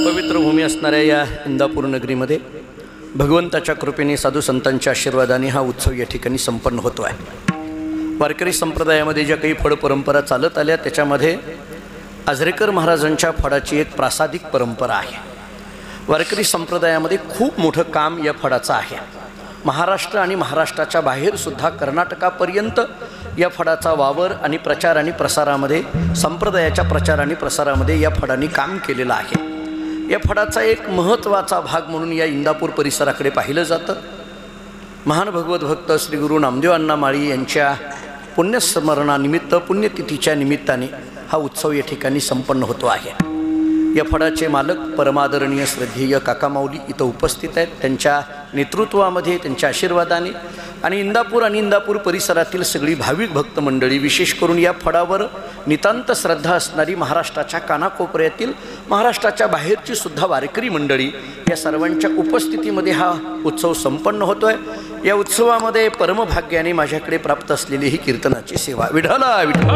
पवित्र भूमी असणाऱ्या या इंदापूर नगरीमध्ये भगवंताच्या कृपेने साधू संतांच्या आशीर्वादाने हा उत्सव या ठिकाणी संपन्न होतो आहे। वारकरी संप्रदायामध्ये ज्या काही फड परंपरा चालत आल्या त्याच्यामध्ये आजरेकर महाराजांच्या फडाची एक प्रासादिक परंपरा आहे। वारकरी संप्रदायामध्ये खूप मोठं काम या फडाचं आहे। महाराष्ट्र आणि महाराष्ट्राच्या बाहेर सुद्धा कर्नाटकापर्यंत या फडाचा वावर आणि प्रचार आणि प्रसारामध्ये संप्रदायाच्या प्रचार आणि प्रसारामध्ये या फडाने काम केलेलं आहे। या फडाचा एक महत्त्वाचा भाग म्हणून या इंदापूर परिसराकडे पाहिलं जातं। महान भगवत भक्त श्री गुरु नामदेव अण्णा माळी यांच्या पुण्यस्मरणानिमित्त पुण्यतिथीच्या निमित्ताने हा उत्सव या ठिकाणी संपन्न होतो आहे। या फडाचे मालक परमादरणीय श्रद्धेय काका माऊली इथं उपस्थित आहेत। त्यांच्या नेतृत्वामध्ये त्यांच्या आशीर्वादाने आणि इंदापूर परिसरातील सगळी भाविक भक्त मंडळी विशेष करून या फडावर नितांत श्रद्धा असणारी महाराष्ट्राच्या कानाकोपऱ्यातील महाराष्ट्राच्या बाहेरची सुद्धा वारकरी मंडळी या सर्वांच्या उपस्थितीमध्ये हा उत्सव संपन्न होतो आहे। या उत्सवामध्ये परमभाग्याने माझ्याकडे प्राप्त असलेली ही कीर्तनाची सेवा विठ्ठला विठ्ठला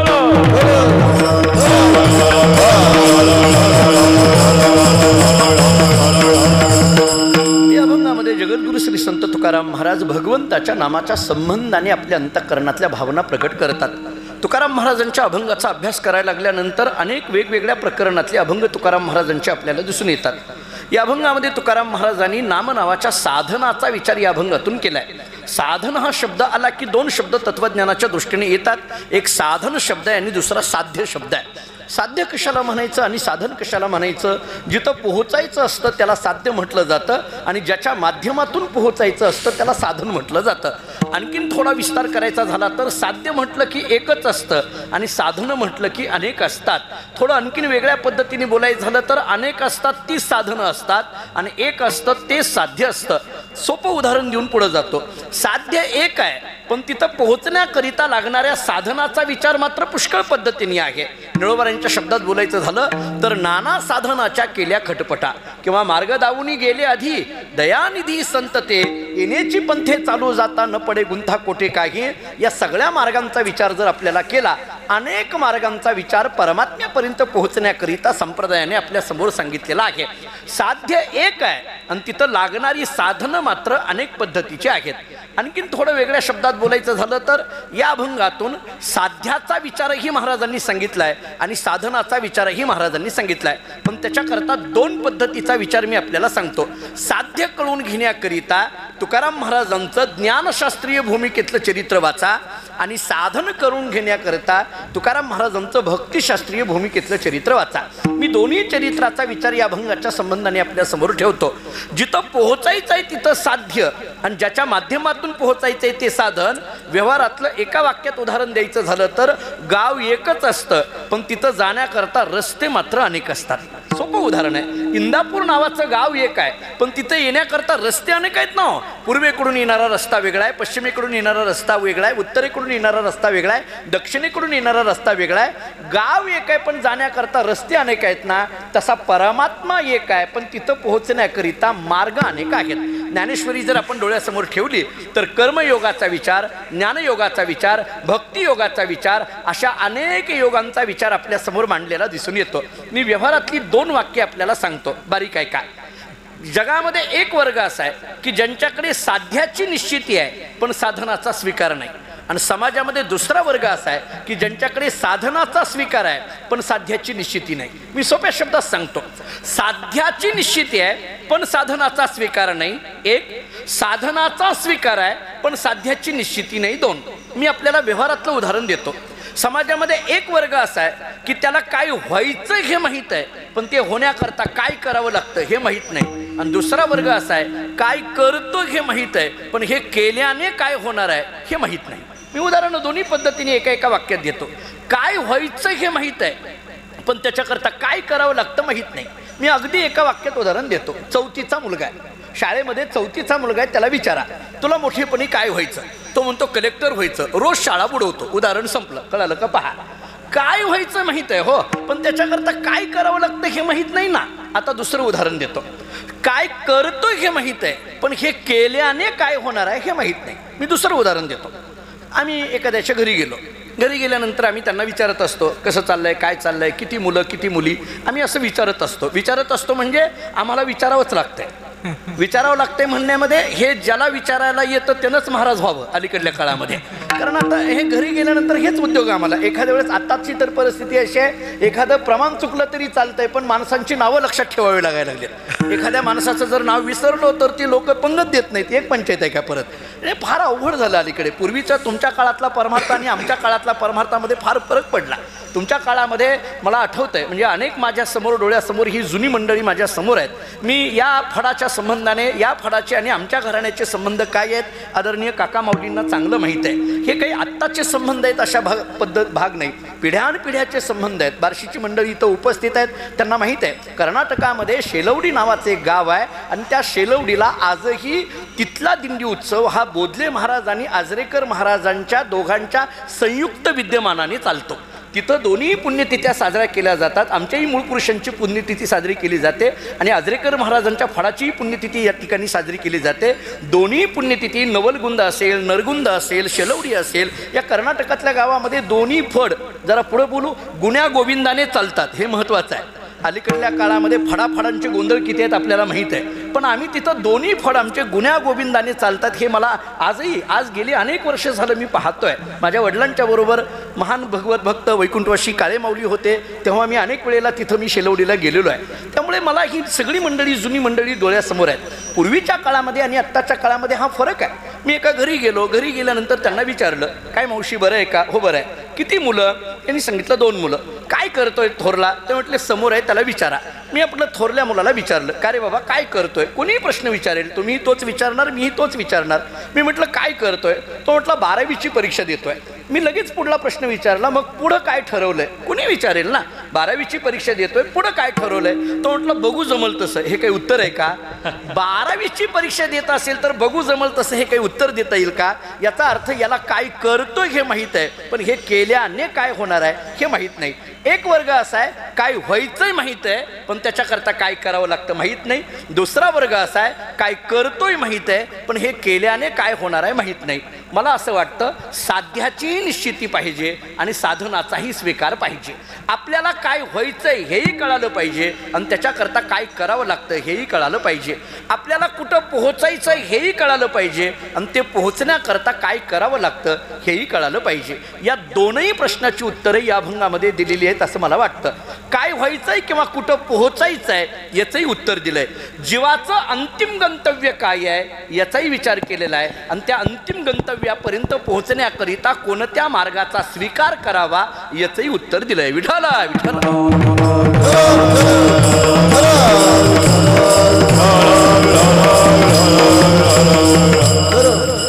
या अभंगामध्ये जगद्गुरु श्री संत तुकाराम महाराज भगवंताच्या नामाच्या संबंधाने आपल्या अंतःकरणातल्या भावना प्रकट करतात। तुकाराम महाराजांच्या अभंगाचा अभ्यास करायला लागल्यानंतर अनेक वेगवेगळ्या प्रकरणातले अभंग तुकाराम महाराजांचे आपल्याला दिसून येतात। या अभंगामध्ये तुकाराम महाराजांनी नाम नावाच्या साधनाचा विचार या अभंगातून केला आहे। साधन हा शब्द आला की दोन शब्द तत्वज्ञानाच्या दृष्टीने येतात। एक साधन शब्द आहे आणि दुसरा साध्य शब्द आहे। साध्य कशाला म्हणायचं आणि साधन कशाला म्हणायचं? जिथं पोहोचायचं असतं त्याला साध्य म्हटलं जातं आणि ज्याच्या माध्यमातून पोहोचायचं असतं त्याला साधन म्हटलं जातं। आणखीन थोडा विस्तार करायचा झाला तर साध्य म्हटलं की एकच असतं आणि साधनं म्हटलं की अनेक असतात। थोडं आणखीन वेगळ्या पद्धतीने बोलायचं झालं तर अनेक असतात ती साधनं असतात आणि एक असतं ते साध्य असतं। सोपं उदाहरण देऊन पुढे जातो। साध्य एक आहे पण तिथं पोहोचण्याकरिता लागणाऱ्या साधनाचा विचार मात्र पुष्कळ पद्धतीने आहे। निळोबारांच्या शब्दात बोलायचं झालं तर नाना साधनाच्या केल्या खटपटा किंवा मार्ग दावुनी गेले आधी दयानिधी संतते येण्याची पंथे चालू जाता न पडे गुंथा कोठे काही। या सगळ्या मार्गांचा विचार जर आपल्याला केला अनेक मार्गांचा विचार परमात्म्यापर्यंत पोहोचण्याकरिता संप्रदायाने आपल्या समोर सांगितलेला आहे। साध्य एक आहे आणि तिथं लागणारी साधनं मात्र अनेक पद्धतीची आहेत। आणखीन थोडं वेगळ्या शब्दात बोलायचं झालं तर या अभंगातून साध्याचा विचारही महाराजांनी सांगितला आहे आणि साधनाचा विचारही महाराजांनी सांगितला आहे। पण त्याच्याकरता दोन पद्धतीचा विचार मी आपल्याला सांगतो। साध्य कळून घेण्याकरिता तुकाराम महाराजांचं ज्ञानशास्त्रीय भूमिकेतलं चरित्र वाचा आणि साधन करून घेण्याकरता तुकाराम महाराजांचं भक्तिशास्त्रीय भूमिकेतलं चरित्र वाचा। मी दोन्ही चरित्राचा विचार या अभंगाच्या संबंधाने आपल्या समोर ठेवतो। जिथं पोहोचायचं आहे तिथं साध्य आणि ज्याच्या माध्यमातून पोहोचायचं आहे ते साधन। व्यवहारातलं एका वाक्यात उदाहरण द्यायचं झालं तर गाव एकच असतं पण तिथं जाण्याकरता रस्ते मात्र अनेक असतात। सोपं उदाहरण आहे। इंदापूर नावाचं गाव एक आहे पण तिथं येण्याकरता रस्ते अनेक आहेत ना। पूर्वेकडून येणारा रस्ता वेगळा आहे, पश्चिमेकडून येणारा रस्ता वेगळा आहे, उत्तरेकडून येणारा रस्ता वेगळा आहे, दक्षिणेकडून येणारा रस्ता वेगळा आहे। गाव एक आहे पण जाण्याकरता रस्ते अनेक आहेत ना, तसा परमात्मा एक आहे पण तिथं पोहोचण्याकरिता मार्ग अनेक आहेत। ज्ञानेश्वरी जर आपण डोळ्यासमोर ठेवली तर कर्मयोगाचा विचार, ज्ञानयोगाचा विचार, भक्तियोगाचा विचार अशा अनेक योगांचा विचार आपल्या समोर मांडलेला दिसून येतो। मी व्यवहारातली दोन वाक्य आपल्याला सांगतो, बारीक आहे का। जगामध्ये एक वर्ग असा आहे की ज्यांच्याकडे साध्याची निश्चिती आहे पण साधनाचा स्वीकार नाही आणि समाजामध्ये दुसरा वर्ग असा आहे की ज्यांच्याकडे साधनाचा स्वीकार आहे पण साध्याची निश्चिती नाही। मी सोप्या शब्दात सांगतो, साध्याची निश्चिती आहे पण साधनाचा स्वीकार नाही एक, साधनाचा स्वीकार आहे पण साध्याची निश्चिती नाही दोन। मी आपल्याला व्यवहारातलं उदाहरण देतो। समाजामध्ये एक वर्ग असा आहे की त्याला काय व्हायचं हे माहीत आहे पण ते होण्याकरता काय करावं लागतं हे माहीत नाही आणि दुसरा वर्ग असा आहे काय करतो हे माहीत आहे पण हे केल्याने काय होणार आहे हे माहीत नाही। मी उदाहरण दोन्ही पद्धतीने एका वाक्यात देतो। काय व्हायचं हे माहीत आहे पण त्याच्याकरता काय करावं लागतं माहीत नाही। मी अगदी एका वाक्यात उदाहरण देतो। चौथीचा मुलगा आहे, शाळेमध्ये चौथीचा मुलगा आहे, त्याला विचारा तुला मोठेपणी काय व्हायचं? तो म्हणतो कलेक्टर व्हायचं, रोज शाळा बुडवतो। उदाहरण संपलं, कळालं का? पहा, काय व्हायचं माहीत आहे हो पण त्याच्याकरता काय करावं लागतं हे माहीत नाही ना। आता दुसरं उदाहरण देतो। काय करतोय हे माहीत आहे पण हे केल्याने काय होणार आहे हे माहीत नाही। मी दुसरं उदाहरण देतो। आम्ही एखाद्याच्या घरी गेलो, घरी गेल्यानंतर आम्ही त्यांना विचारत असतो, कसं चाललंय, काय चाललंय, किती मुलं किती मुली, आम्ही असं विचारत असतो म्हणजे आम्हाला विचारावंच लागतंय. विचारावं लागतंय म्हणण्यामध्ये हे ज्याला विचारायला येतं त्यानंच महाराज व्हावं अलीकडल्या काळामध्ये. कारण आता हे घरी गेल्यानंतर हेच उद्योग आम्हाला. एखाद्या वेळेस आत्ताची तर परिस्थिती अशी आहे, एखादं प्रमाण चुकलं तरी चालतंय, पण माणसांची नावं लक्षात ठेवावी लागायला लागली. एखाद्या माणसाचं जर नाव विसरलो तर ती लोक पंगत देत नाहीत. एक पंचायत आहे का परत. हे फार अवघड झालं अलीकडे. पूर्वीचा तुमच्या काळातला परमार्थ आणि आमच्या काळातला परमार्थामध्ये फार फरक पडला. तुमच्या काळामध्ये मला आठवतंय, म्हणजे अनेक माझ्यासमोर डोळ्यासमोर ही जुनी मंडळी माझ्यासमोर आहेत. मी या फडाच्या संबंधाने, या फडाचे आणि आमच्या घराण्याचे संबंध काय आहेत आदरणीय काका माऊलींना चांगलं माहीत आहे. हे काही आत्ताचे संबंध आहेत अशा भाग नाही, पिढ्यानपिढ्याचे संबंध आहेत. बार्शीची मंडळी इथं उपस्थित आहेत, त्यांना माहीत आहे. कर्नाटकामध्ये शेलवडी नावाचे एक गाव आहे आणि त्या शेलवडीला आजही तिथला दिंडी उत्सव हा बोधले महाराज आणि आजरेकर महाराजांच्या दोघांच्या संयुक्त विद्यमानाने चालतो. तिथं दोन्ही पुण्यतिथ्या साजऱ्या केल्या जातात. आमच्याही मूळ पुरुषांची पुण्यतिथी साजरी केली जाते आणि आजरेकर महाराजांच्या फडाचीही पुण्यतिथी या ठिकाणी साजरी केली जाते. दोन्ही पुण्यतिथी नवलगुंद असेल, नरगुंद असेल, शेलवडी असेल, या कर्नाटकातल्या गावामध्ये दोन्ही फड, जरा पुढे बोलू, गुण्या गोविंदाने चालतात. हे महत्त्वाचं आहे. अलीकडल्या काळामध्ये फडाफडांचे गोंधळ किती आहेत आपल्याला माहीत आहे, पण आम्ही तिथं दोन्ही फड आमचे गुण्या गोविंदाने चालतात. हे मला आज गेली अनेक वर्ष झालं मी पाहतोय. माझ्या वडिलांच्या बरोबर महान भगवत भक्त वैकुंठवासी काळे माऊली होते, तेव्हा मी अनेक वेळेला तिथं मी शेलवडीला गेलेलो आहे. त्यामुळे मला ही सगळी मंडळी, जुनी मंडळी डोळ्यासमोर आहेत. पूर्वीच्या काळामध्ये आणि आत्ताच्या काळामध्ये हा फरक आहे. मी एका घरी गेल्यानंतर त्यांना विचारलं, काय मावशी बरं आहे का? हो बरं आहे. किती मुलं? त्यांनी सांगितलं 2 मुलं. काय करतोय थोरला? ते म्हटले समोर आहे, त्याला विचारा. मी आपलं थोरल्या मुलाला विचारलं, का रे बाबा काय करतोय? कोणीही प्रश्न विचारेल, तुम्ही तोच विचारणार, मीही तोच विचारणार. मी म्हटलं काय करतोय? तो म्हटला 12वीची परीक्षा देतोय. मी लगेच पुढला प्रश्न विचारला, मग पुढं काय ठरवलंय? कुणी विचारेल ना, 12वीची परीक्षा देतोय, पुढं काय ठरवलंय? तो म्हटलं बघू जमल तसं. हे काही उत्तर आहे का? 12वीची परीक्षा देत असेल तर बघू जमल तसं हे काही उत्तर देता येईल का? याचा अर्थ याला काय करतोय हे माहीत आहे, पण हे केल्याने काय होणार आहे हे माहीत नाही. एक वर्ग असा आहे, काय व्हायचंय माहीत आहे, पण त्याच्याकरता काय करावं लागतं माहीत नाही. दुसरा वर्ग असा आहे, काय करतोय माहीत आहे, पण हे केल्याने काय होणार आहे माहीत नाही. मला असं वाटतं साध्याची निश्चिती पाहिजे आणि साधनाचाही स्वीकार पाहिजे. आपल्याला काय व्हायचंय हेही कळालं पाहिजे आणि त्याच्याकरता काय करावं लागतं हेही कळालं पाहिजे. आपल्याला कुठं पोहोचायचं हेही कळालं पाहिजे आणि ते पोहोचण्याकरता काय करावं लागतं हेही कळालं पाहिजे. या दोनही प्रश्नाची उत्तरे या अभंगामध्ये दिलेली आहेत असं मला वाटतं. काय व्हायचंय किंवा कुठं पोहोचायचं आहे याचंही उत्तर दिलंय. जीवाचं अंतिम गंतव्य काय आहे याचाही विचार केलेला आहे आणि त्या अंतिम गंतव्यापर्यंत पोहोचण्याकरिता कोणत्या मार्गाचा स्वीकार करावा याचंही उत्तर दिलंय. विठाला विठाला.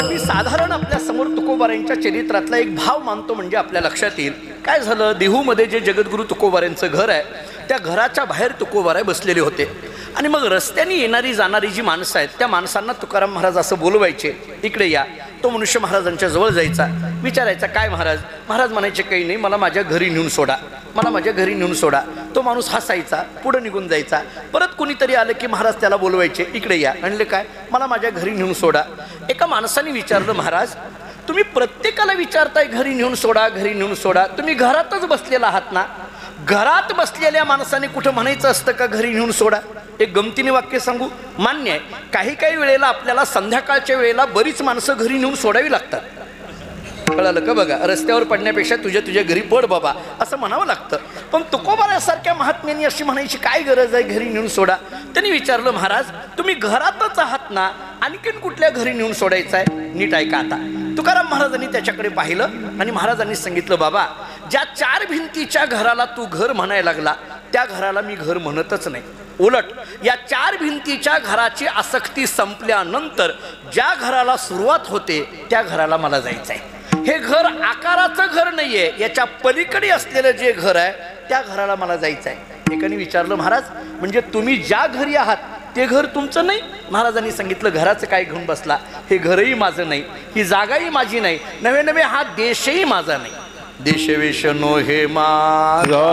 मी साधारण आपल्या समोर तुकोबारायांच्या चरित्रातला एक भाव मानतो म्हणजे आपल्या लक्षात येईल. काय झालं, देहूमध्ये जे जगद्गुरू तुकोबारायांचं घर आहे त्या घराच्या बाहेर तुकोबाराय बसलेले होते आणि मग रस्त्याने येणारी जाणारी जी माणसं आहेत त्या माणसांना तुकाराम महाराज असं बोलवायचे, इकडे या. तो मनुष्य महाराजांच्या जवळ जायचा, विचारायचा काय महाराज? महाराज म्हणायचे काही नाही, मला माझ्या घरी नेऊन सोडा, मला माझ्या घरी नेऊन सोडा. तो माणूस हसायचा, पुढं निघून जायचा. परत कोणीतरी आलं की महाराज त्याला बोलवायचे, इकडे या. म्हणले काय? मला माझ्या घरी नेऊन सोडा. एका माणसाने विचारलं, महाराज तुम्ही प्रत्येकाला विचारताय घरी नेऊन सोडा, घरी नेऊन सोडा, तुम्ही घरातच बसलेला आहात ना? घरात बसलेल्या माणसाने कुठं म्हणायचं असतं का घरी नेऊन सोडा? एक गमतीने वाक्य सांगू, मान्य आहे, काही वेळेला आपल्याला संध्याकाळच्या वेळेला बरीच माणसं घरी नेऊन सोडावी लागतात. कळालं का? बघा, रस्त्यावर पडण्यापेक्षा तुझ्या घरी पड बाबा असं म्हणावं लागतं. पण तुकोबारासारख्या महात्म्यांनी अशी म्हणायची काय गरज आहे घरी नेऊन सोडा? त्यांनी विचारलं, महाराज तुम्ही घरातच आहात ना, आणखीन कुठल्या घरी नेऊन सोडायचं आहे? नीट ऐका आता. तुकाराम महाराजांनी त्याच्याकडे पाहिलं आणि महाराजांनी सांगितलं, बाबा ज्या 4 भिंतीच्या घराला तू घर म्हणायला लागला त्या घराला मी घर म्हणतच नाही. उलट या 4 भिंतीच्या घराची आसक्ती संपल्यानंतर ज्या घराला सुरुवात होते त्या घराला मला जायचं आहे. हे घर आकाराचं घर नाहीये, याच्या पलीकडे असलेलं जे घर आहे त्या घराला मला जायचं आहे. एकाने विचारलं, महाराज म्हणजे तुम्ही ज्या घरी आहात ते घर तुमचं नाही? महाराजांनी सांगितलं, घराचं काय घेऊन बसला? हे घरही माझं नाही, ही जागाही माझी नाही, नवे हा देशही माझा नाही. देशवेश नो हे माझा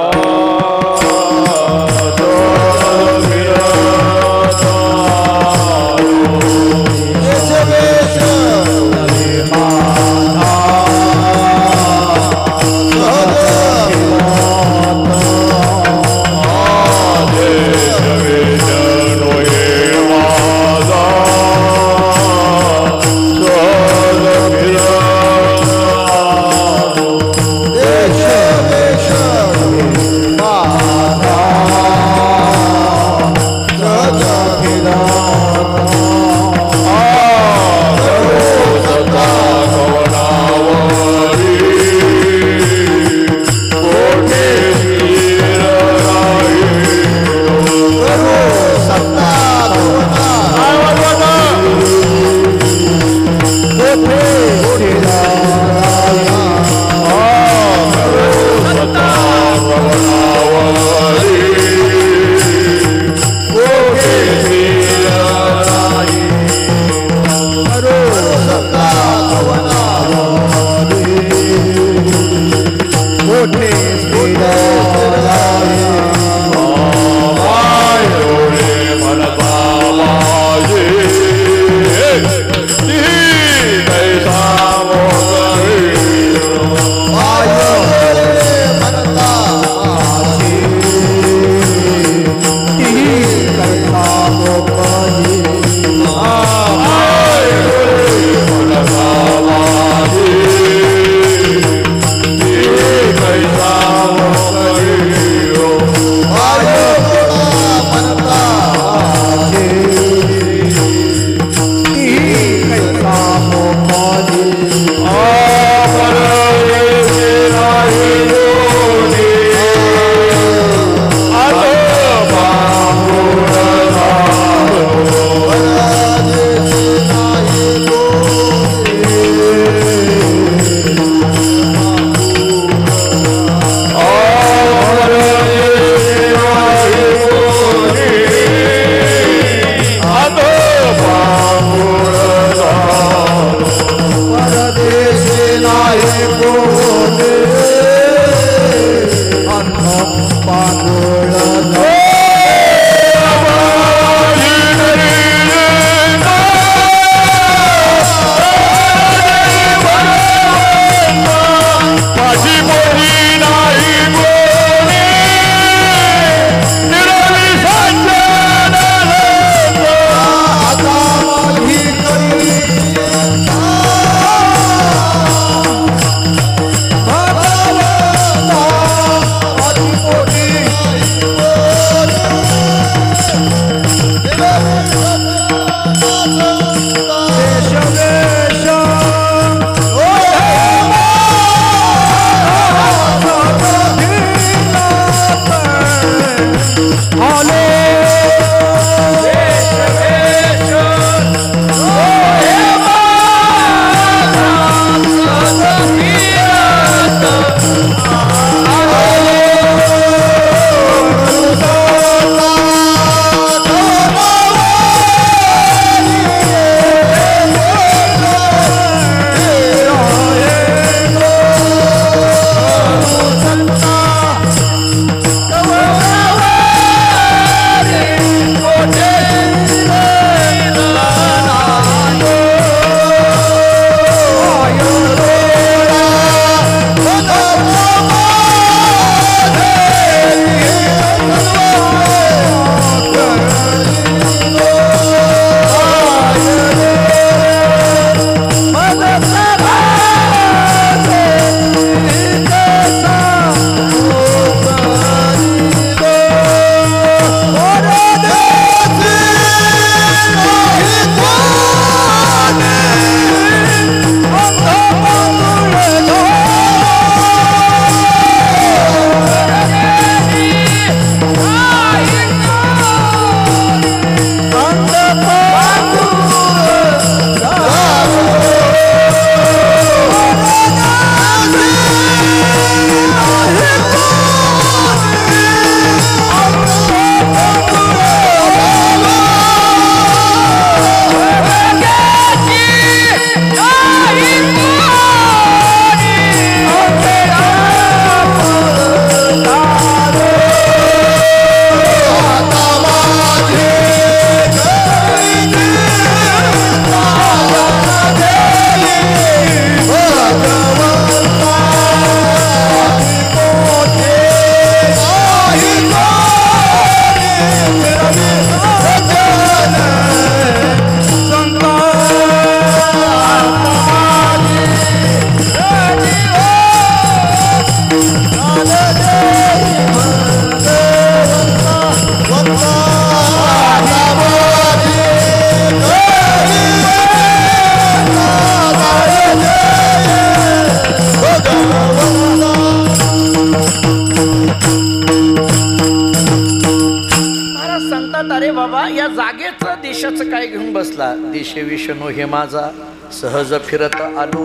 म्हणतात अरे बाबा या जागेचं देशाचं काय घेऊन बसला. देशे विषणू हे माझा सहज फिरत आलो,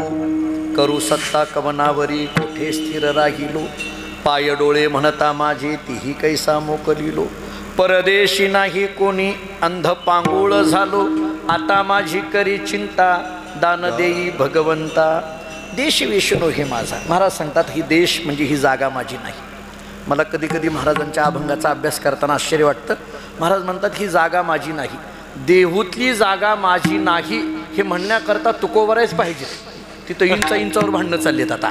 करू सत्ता कवनावरी कुठे स्थिर राहिलो. पाय डोळे म्हणता माझे तीही कैसा मोकलिलो, परदेशी नाही कोणी अंध पांगुळ झालो. आता माझी करी चिंता दान देई भगवंता. देश विष्णू हे माझा. महाराज सांगतात ही देश म्हणजे ही जागा माझी नाही. मला कधी कधी महाराजांच्या अभंगाचा अभ्यास करताना आश्चर्य वाटतं. महाराज म्हणतात ही जागा माझी नाही, देहूतली जागा माझी नाही हे म्हणण्याकरता तुकोबरायच पाहिजे. तिथं इंचावर भांडणं चाललेत आता.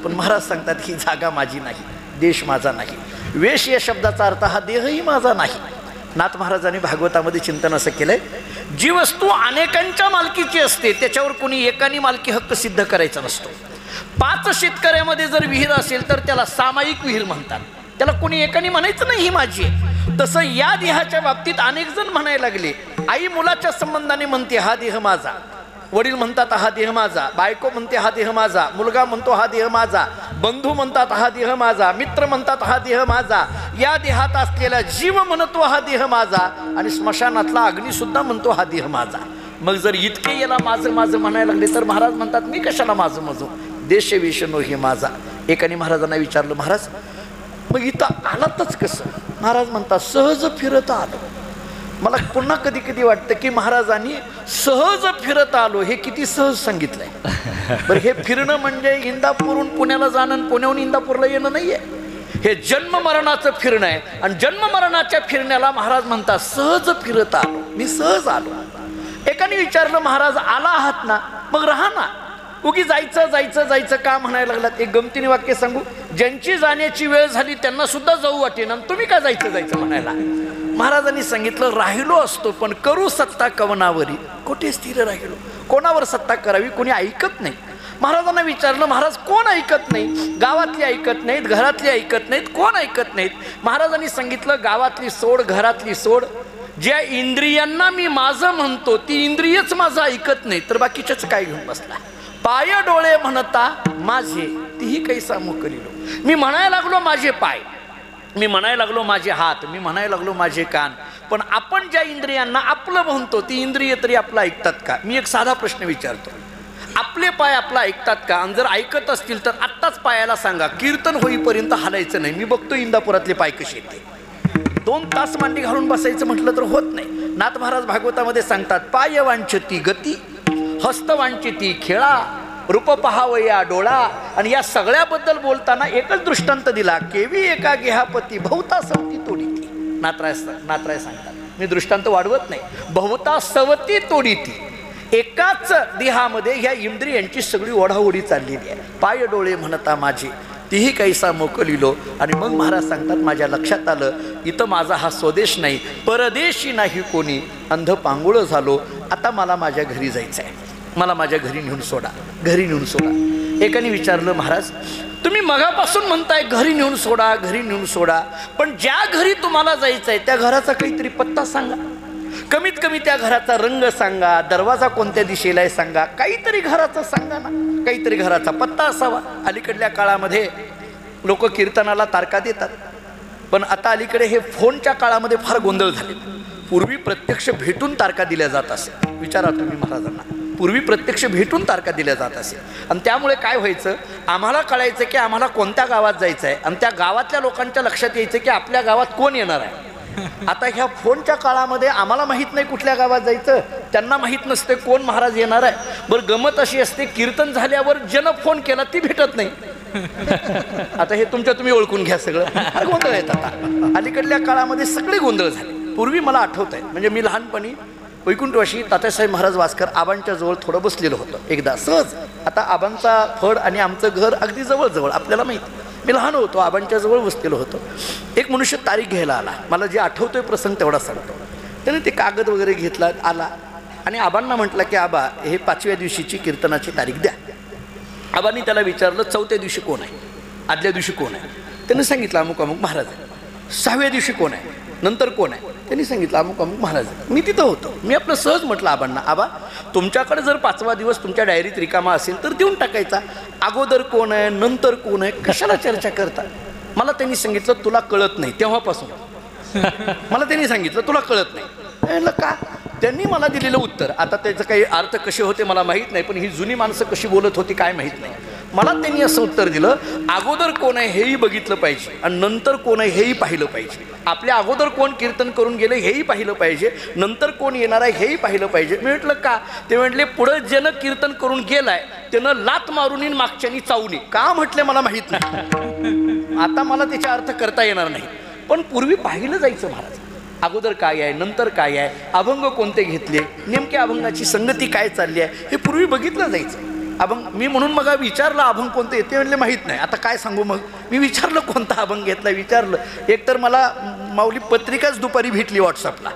पण महाराज सांगतात ही जागा माझी नाही, देश माझा नाही. वेश या शब्दाचा अर्थ हा देहही माझा नाही. नाथ महाराजांनी भागवतामध्ये चिंतन असं केलंय, जी वस्तू अनेकांच्या मालकीची असते त्याच्यावर कोणी एकाने मालकी हक्क सिद्ध करायचा नसतो. 5 शेतकऱ्यामध्ये जर विहीर असेल तर त्याला सामायिक विहीर म्हणतात, त्याला कोणी एकाने म्हणायचं नाही ही माझी आहे. तसं या देहाच्या बाबतीत अनेक जण म्हणायला लागले. आई मुलाच्या संबंधाने म्हणते हा देह माझा, वडील म्हणतात हा देह माझा, बायको म्हणते हा देह माझा, मुलगा म्हणतो हा देह माझा, बंधू म्हणतात हा देह माझा, मित्र म्हणतात हा देह माझा. या देहात असलेला जीव म्हणतो हा देह माझा, आणि स्मशानातला अग्नी सुद्धा म्हणतो हा देह माझा. मग जर इतके याला माझं माझं म्हणायला लागले तर महाराज म्हणतात मी कशाला माझं माझं, देश विषणू हे माझा. एकाने महाराजांना विचारलं, महाराज मग इथं आलातच कसं. महाराज म्हणतात सहज फिरत आलो. मला पुन्हा कधी कधी वाटतं की महाराजांनी सहज फिरत आलो हे किती सहज सांगितलंय. बरं हे फिरणं म्हणजे इंदापूरहून पुण्याला जाणं, पुण्याहून इंदापूरला येणं नाहीये. हे जन्म मरणाचं फिरणं आहे. आणि जन्म मरणाच्या फिरण्याला महाराज म्हणतात सहज फिरत आलो, मी सहज आलो. एकाने विचारलं महाराज आला आहात ना मग राहा ना, उगी जायचं जायचं जायचं का म्हणायला लागलात. एक गमतीने वाक्य सांगू, ज्यांची जाण्याची वेळ झाली त्यांना सुद्धा जाऊ वाटेन आणि तुम्ही का जायचं जायचं म्हणायला. महाराजांनी सांगितलं राहिलो असतो पण करू सत्ता कवनावरी कुठे स्थिर राहिलो. कोणावर सत्ता करावी कोणी ऐकत नाही. महाराजांना विचारलं महाराज कोण ऐकत नाही. गावातली ऐकत नाहीत, घरातली ऐकत नाहीत, कोण ऐकत नाहीत. महाराजांनी सांगितलं गावातली सोड, घरातली सोड, ज्या इंद्रियांना मी माझं म्हणतो ती इंद्रियच माझं ऐकत नाही तर बाकीच्याच काय घेऊन बसला. पाय डोळे म्हणता माझे तीही कैसा मोकलिलो. मी म्हणायला लागलो माझे पाय, मी म्हणायला लागलो माझे हात, मी म्हणायला लागलो माझे कान, पण आपण ज्या इंद्रियांना आपलं म्हणतो ती इंद्रिय तरी आपलं ऐकतात का. मी एक साधा प्रश्न विचारतो, आपले पाय आपलं ऐकतात का. आणि जर ऐकत असतील तर आत्ताच पायाला सांगा कीर्तन होईपर्यंत हलायचं नाही. मी बघतो इंदापुरातले पाय कसे येते. 2 तास मांडी घालून बसायचं म्हटलं तर होत नाही. नाथ महाराज भागवतामध्ये सांगतात पाय वांछती गती, हस्त वांछती खेळा, रूप पहावया डोळा. आणि या सगळ्याबद्दल बोलताना एकच दृष्टांत दिला, केवी एका गेहापती बहुता सवती तोडीती. नाथराय सांगतात, मी दृष्टांत वाढवत नाही, बहुता सवती तोडीती. एकाच देहामध्ये ह्या इंद्रियांची सगळी ओढाओढी चाललेली आहे. पाय डोळे म्हणता माझे तीही कैसा मोकलिलो. आणि मग महाराज सांगतात माझ्या लक्षात आलं इथं माझा हा स्वदेश नाही, परदेशी नाही कोणी अंध पांगुळ झालो. आता मला माझ्या घरी जायचं आहे, मला माझ्या घरी नेऊन सोडा, घरी नेऊन सोडा. एकाने विचारलं महाराज तुम्ही मगापासून म्हणताय घरी नेऊन सोडा, घरी नेऊन सोडा, पण ज्या घरी तुम्हाला जायचं आहे त्या घराचा काहीतरी पत्ता सांगा. कमीत कमी त्या घराचा रंग सांगा, दरवाजा कोणत्या दिशेला आहे सांगा, काहीतरी घराचं सांगा ना, काहीतरी घराचा पत्ता असावा. अलीकडल्या काळामध्ये लोक कीर्तनाला तारखा देतात, पण आता अलीकडे हे फोनच्या काळामध्ये फार गोंधळ झाले. पूर्वी प्रत्यक्ष भेटून तारखा दिल्या जात असे. विचारा तुम्ही महाराजांना, पूर्वी प्रत्यक्ष भेटून तारखा दिल्या जात असे. आणि त्यामुळे काय व्हायचं, आम्हाला कळायचं की आम्हाला कोणत्या गावात जायचं आहे आणि त्या गावातल्या लोकांच्या लक्षात यायचं की आपल्या गावात कोण येणार आहे. आता ह्या फोनच्या काळामध्ये आम्हाला माहीत नाही कुठल्या गावात जायचं, त्यांना माहीत नसते कोण महाराज येणार आहे. बरं गमत अशी असते, कीर्तन झाल्यावर जन फोन केला ती भेटत नाही. आता हे तुम्ही ओळखून घ्या, सगळं गोंधळ आहेत. आता अलीकडल्या काळामध्ये सगळे गोंधळ झाले. पूर्वी मला आठवत आहे, म्हणजे मी लहानपणी वैकुंठवाशी तात्यासाहेब महाराज वास्कर आबांच्या जवळ थोडं बसलेलं होतं एकदा सहज. आता आबांचा फड आणि आमचं घर अगदी जवळ आपल्याला माहिती. मी लहान होतो, आबांच्या जवळ बसलेलो होतो. एक मनुष्य तारीख घ्यायला आला. मला जे आठवतोय प्रसंग तेवढा सांगतो. त्याने ते कागद वगैरे घेतला, आला आणि आबांना म्हटलं की आबा हे 5व्या दिवशीची कीर्तनाची तारीख द्या. आबांनी त्याला विचारलं 4थ्या दिवशी कोण आहे, आदल्या दिवशी कोण आहे. त्याने सांगितलं अमुक अमुक महाराज आहे. 6व्या दिवशी कोण आहे, नंतर कोण आहे. त्यांनी सांगितलं अमुक अमुक महाराज आहे. मी तिथं होतो. मी आपलं सहज म्हटलं आबांना, आबा तुमच्याकडे जर 5वा दिवस तुमच्या डायरीत रिकामा असेल तर देऊन टाकायचा. अगोदर कोण आहे नंतर कोण आहे कशाला चर्चा करता. मला त्यांनी सांगितलं तुला कळत नाही तेव्हापासून. मला त्यांनी सांगितलं तुला कळत नाही. म्हणलं का? त्यांनी मला दिलेलं उत्तर, आता त्याचं काही अर्थ कसे होते मला माहीत नाही, पण ही जुनी माणसं कशी बोलत होती काय माहीत नाही. मला त्यांनी असं उत्तर दिलं, अगोदर कोण आहे हेही बघितलं पाहिजे आणि नंतर कोण आहे हेही पाहिलं पाहिजे. आपल्या अगोदर कोण कीर्तन करून गेले हेही पाहिलं पाहिजे, नंतर कोण येणार आहे हेही पाहिलं पाहिजे. मी म्हटलं का? ते म्हटले पुढं ज्यानं कीर्तन करून गेलाय त्यानं लात मारून येईन मागच्यानी चावणी. का म्हटले मला माहीत नाही, आता मला त्याचा अर्थ करता येणार नाही. पण पूर्वी पाहिलं जायचं महाराज, अगोदर काय आहे नंतर काय आहे, अभंग कोणते घेतले, नेमक्या अभंगाची संगती काय चालली आहे हे पूर्वी बघितलं जायचं. अभंग मी म्हणून मग विचारलं अभंग कोणतं येते, म्हणले माहीत नाही. आता काय सांगू, मग मी विचारलं कोणता अभंग घेतला, विचारलं. एकतर मला माऊली पत्रिकाच दुपारी भेटली व्हॉट्सअपला,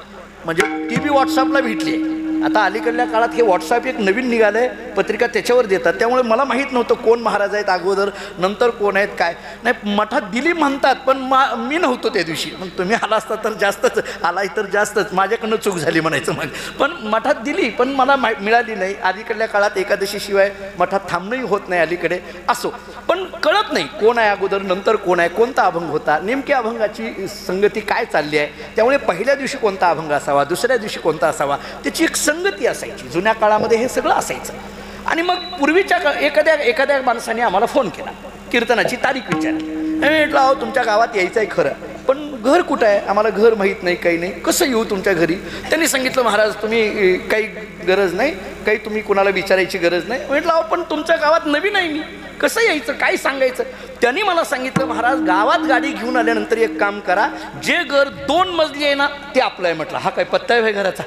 म्हणजे टी व्ही व्हॉट्सअपला भेटली. आता अलीकडल्या काळात हे व्हॉट्सअप एक नवीन निघालं आहे, पत्रिका त्याच्यावर देतात. त्यामुळे मला माहीत नव्हतं कोण महाराज आहेत अगोदर नंतर कोण आहेत काय नाही. मठात दिली म्हणतात पण मी नव्हतो त्या दिवशी. मग तुम्ही आला असता तर जास्तच, आलाय तर जास्तच, माझ्याकडनं चूक झाली म्हणायचं. मग पण मठात दिली पण मला मिळाली नाही. अलीकडल्या काळात एकादशीशिवाय मठात थांबणंही होत नाही अलीकडे. असो, पण कळत नाही कोण आहे अगोदर नंतर कोण आहे, कोणता अभंग होता, नेमक्या अभंगाची संगती काय चालली आहे. त्यामुळे पहिल्या दिवशी कोणता अभंग असावा, दुसऱ्या दिवशी कोणता असावा, त्याची एक संगती असायची. जुन्या काळामध्ये हे सगळं असायचं. आणि मग पूर्वीच्या एखाद्या माणसाने आम्हाला फोन केला, कीर्तनाची तारीख विचारली. म्हटलं अहो तुमच्या गावात यायचं आहे खरं, पण घर कुठं आहे, आम्हाला घर माहीत नाही, काही नाही, कसं येऊ तुमच्या घरी. त्यांनी सांगितलं महाराज तुम्ही काही गरज नाही, काही तुम्ही कुणाला विचारायची गरज नाही. म्हटलं अहो पण तुमच्या गावात नवीन आहे मी, कसं यायचं काय सांगायचं. त्यांनी मला सांगितलं महाराज गावात गाडी घेऊन आल्यानंतर एक काम करा, जे घर 2 मजली आहे ना ते आपलं आहे. म्हटलं हा काय पत्ता आहे घराचा,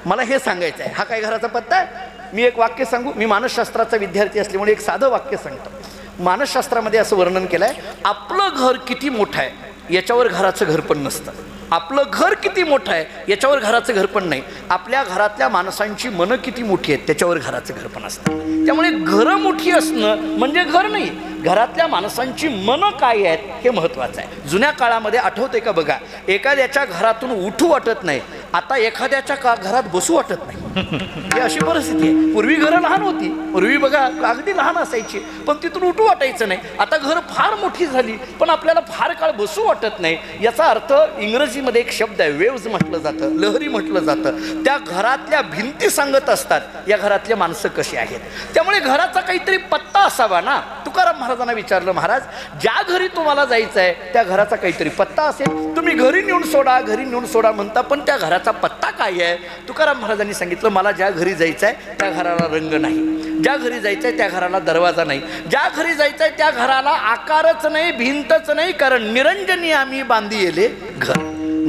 मला हे सांगायचं आहे, हा काय घराचा पत्ता आहे. मी एक वाक्य सांगू, मी मानसशास्त्राचा विद्यार्थी असल्यामुळे एक साधं वाक्य सांगतो. मानसशास्त्रामध्ये असं वर्णन केलं आहे, आपलं घर किती मोठं आहे याच्यावर घराचं घर पण नसतं. आपलं घर किती मोठं आहे याच्यावर घराचं घर पण नाही. आपल्या घरातल्या माणसांची मनं किती मोठी आहेत त्याच्यावर घराचं घर पण असतं. त्यामुळे घरं मोठी असणं म्हणजे घर नाही, घरातल्या माणसांची मनं काय आहेत हे महत्त्वाचं आहे. जुन्या काळामध्ये आठवते का बघा, एखाद्याच्या घरातून उठू वाटत नाही, आता एखाद्याच्या घरात बसू वाटत नाही. ही अशी परिस्थिती आहे. पूर्वी घरं लहान होती, पूर्वी बघा अगदी लहान असायची पण तिथून उठू वाटायचं नाही. आता घर फार मोठी झाली पण आपल्याला फार काळ बसू वाटत नाही. याचा अर्थ इंग्रजीमध्ये एक शब्द आहे, वेव्ज म्हटलं जातं, लहरी म्हटलं जातं. त्या घरातल्या भिंती सांगत असतात या घरातले माणसं कशी आहेत. त्यामुळे घराचा काहीतरी पत्ता असावा ना. तुकाराम महाराजांना विचारलं, महाराज ज्या घरी तुम्हाला जायचं आहे त्या घराचा काहीतरी पत्ता असेल, तुम्ही घरी नेऊन सोडा घरी नेऊन सोडा म्हणता, पण त्या घराचा पत्ता काय आहे. तुकाराम महाराजांनी सांगितलं, मला ज्या घरी जायचं आहे त्या घराला रंग नाही, ज्या घरी जायचं आहे त्या घराला दरवाजा नाही, ज्या घरी जायचं आहे त्या घराला आकारच नाही भिंतच नाही, कारण निरंजनी आम्ही बांधी येले घर,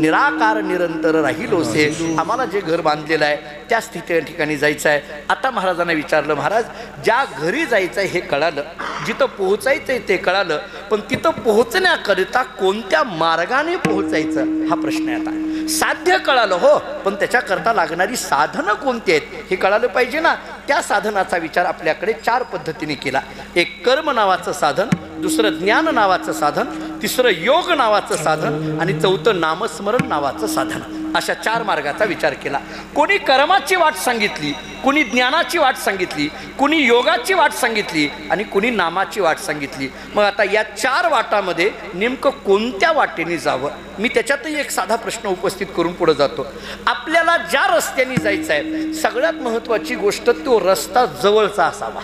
निराकार निरंतर राहिलोसे. आम्हाला जे घर बांधलेलं आहे त्या ठिकाणी जायचं आहे. आता महाराजांना विचारलं, महाराज ज्या घरी जायचं आहे हे कळालं, जिथं पोहोचायचं आहे ते कळालं, पण तिथं पोहोचण्याकरिता कोणत्या मार्गाने पोहोचायचं हा प्रश्न आहे. आता साध्य कळालं हो, पण त्याच्याकरता लागणारी साधनं कोणती आहेत हे कळालं पाहिजे ना. त्या साधनाचा विचार आपल्याकडे 4 पद्धतीने केला. एक कर्म नावाचं साधन, दुसरं ज्ञान नावाचं साधन, तिसरं योग नावाचं साधन आणि चौथं नामस्मरण नावाचं साधन. अशा 4 मार्गाचा विचार केला. कोणी कर्माची वाट सांगितली, कोणी ज्ञानाची वाट सांगितली, कोणी योगाची वाट सांगितली आणि कोणी नामाची वाट सांगितली. मग आता या 4 वाटामध्ये नेमकं कोणत्या वाटेने जावं, मी त्याच्यातही एक साधा प्रश्न उपस्थित करून पुढे जातो. आपल्याला ज्या रस्त्याने जायचं आहे सगळ्यात महत्त्वाची गोष्ट तो रस्ता जवळचा असावा.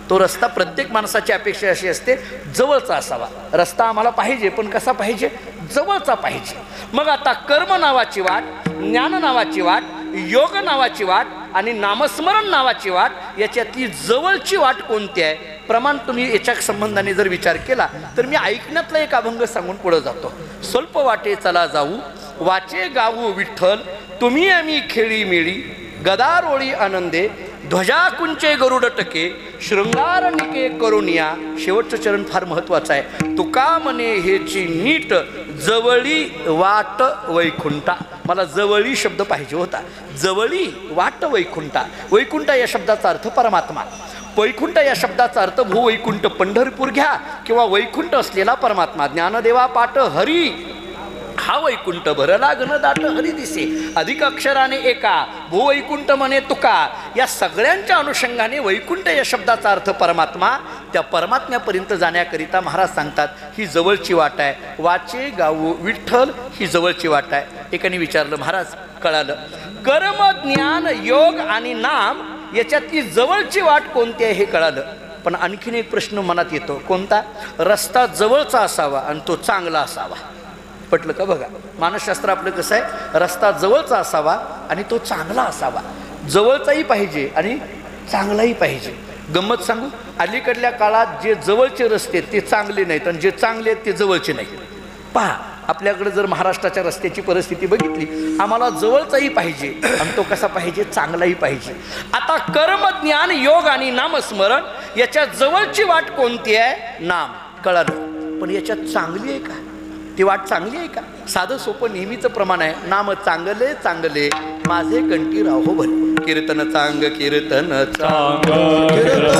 तो रस्ता प्रत्येक माणसाची अपेक्षा अशी असते जवळचा असावा. रस्ता आम्हाला पाहिजे पण कसा पाहिजे, जवळचा पाहिजे. मग आता कर्म नावाची वाट, ज्ञान नावाची वाट, योग नावाची वाट आणि नामस्मरण नावाची वाट, याच्यातली जवळची वाट कोणती आहे. प्रमाण तुम्ही याच्या संबंधाने जर विचार केला तर मी ऐकण्यातला एक अभंग सांगून पुढे जातो. स्वल्प वाटे चला जाऊ, वाचे गाऊ विठ्ठल, तुम्ही आम्ही खेळी मिळी, गदारोळी आनंदे, ध्वजा कुंचे गरुड टके, शृंगार निके करुनिया. शेवटचं चरण फार महत्वाचं आहे. तुका म्हणे हेची नीट, जवळी वाट वैकुंठा. मला जवळी शब्द पाहिजे होता. जवळी वाट वैकुंठा. वैकुंठ या शब्दाचा अर्थ परमात्मा. वैकुंठ या शब्दाचा अर्थ भूवैकुंठ पंढरपूर घ्या किंवा वैकुंठ असलेला परमात्मा. ज्ञानदेवा पाठ हरी हा वैकुंठ भरला घन दाट हरी दिसे, अधिक अक्षराने एका, भूवैकुंठ म्हणे तुका. या सगळ्यांच्या अनुषंगाने वैकुंठ या शब्दाचा अर्थ परमात्मा. त्या परमात्म्यापर्यंत जाण्याकरिता महाराज सांगतात ही जवळची वाट आहे. वाचे गाऊ विठ्ठल ही जवळची वाट आहे. एकाने विचारलं महाराज कळालं, कर्म ज्ञान योग आणि नाम याच्यातली जवळची वाट कोणती आहे हे कळालं. पण आणखीन एक प्रश्न मनात येतो, कोणता? रस्ता जवळचा असावा आणि तो चांगला असावा. पटलं का? बघा मानसशास्त्र आपलं कसं आहे, रस्ता जवळचा असावा आणि तो चांगला असावा. जवळचाही पाहिजे आणि चांगलाही पाहिजे. गंमत सांगू, अलीकडल्या काळात जे जवळचे रस्ते ते चांगले नाहीत आणि जे चांगले आहेत ते जवळचे नाहीत. पहा आपल्याकडे जर महाराष्ट्राच्या रस्त्याची परिस्थिती बघितली, आम्हाला जवळचाही पाहिजे आणि तो कसा पाहिजे? चांगलाही पाहिजे. आता कर्म ज्ञान योग आणि नामस्मरण याच्यात जवळची वाट कोणती आहे? नाम. कळालं. पण याच्यात चांगली आहे का? ती वाट चांगली आहे का? साधं सोपं नेहमीचं प्रमाण आहे, नाम चांगले चांगले माझे कंठी राहो भले. कीर्तन चांग कीर्तन चांग कीर्तन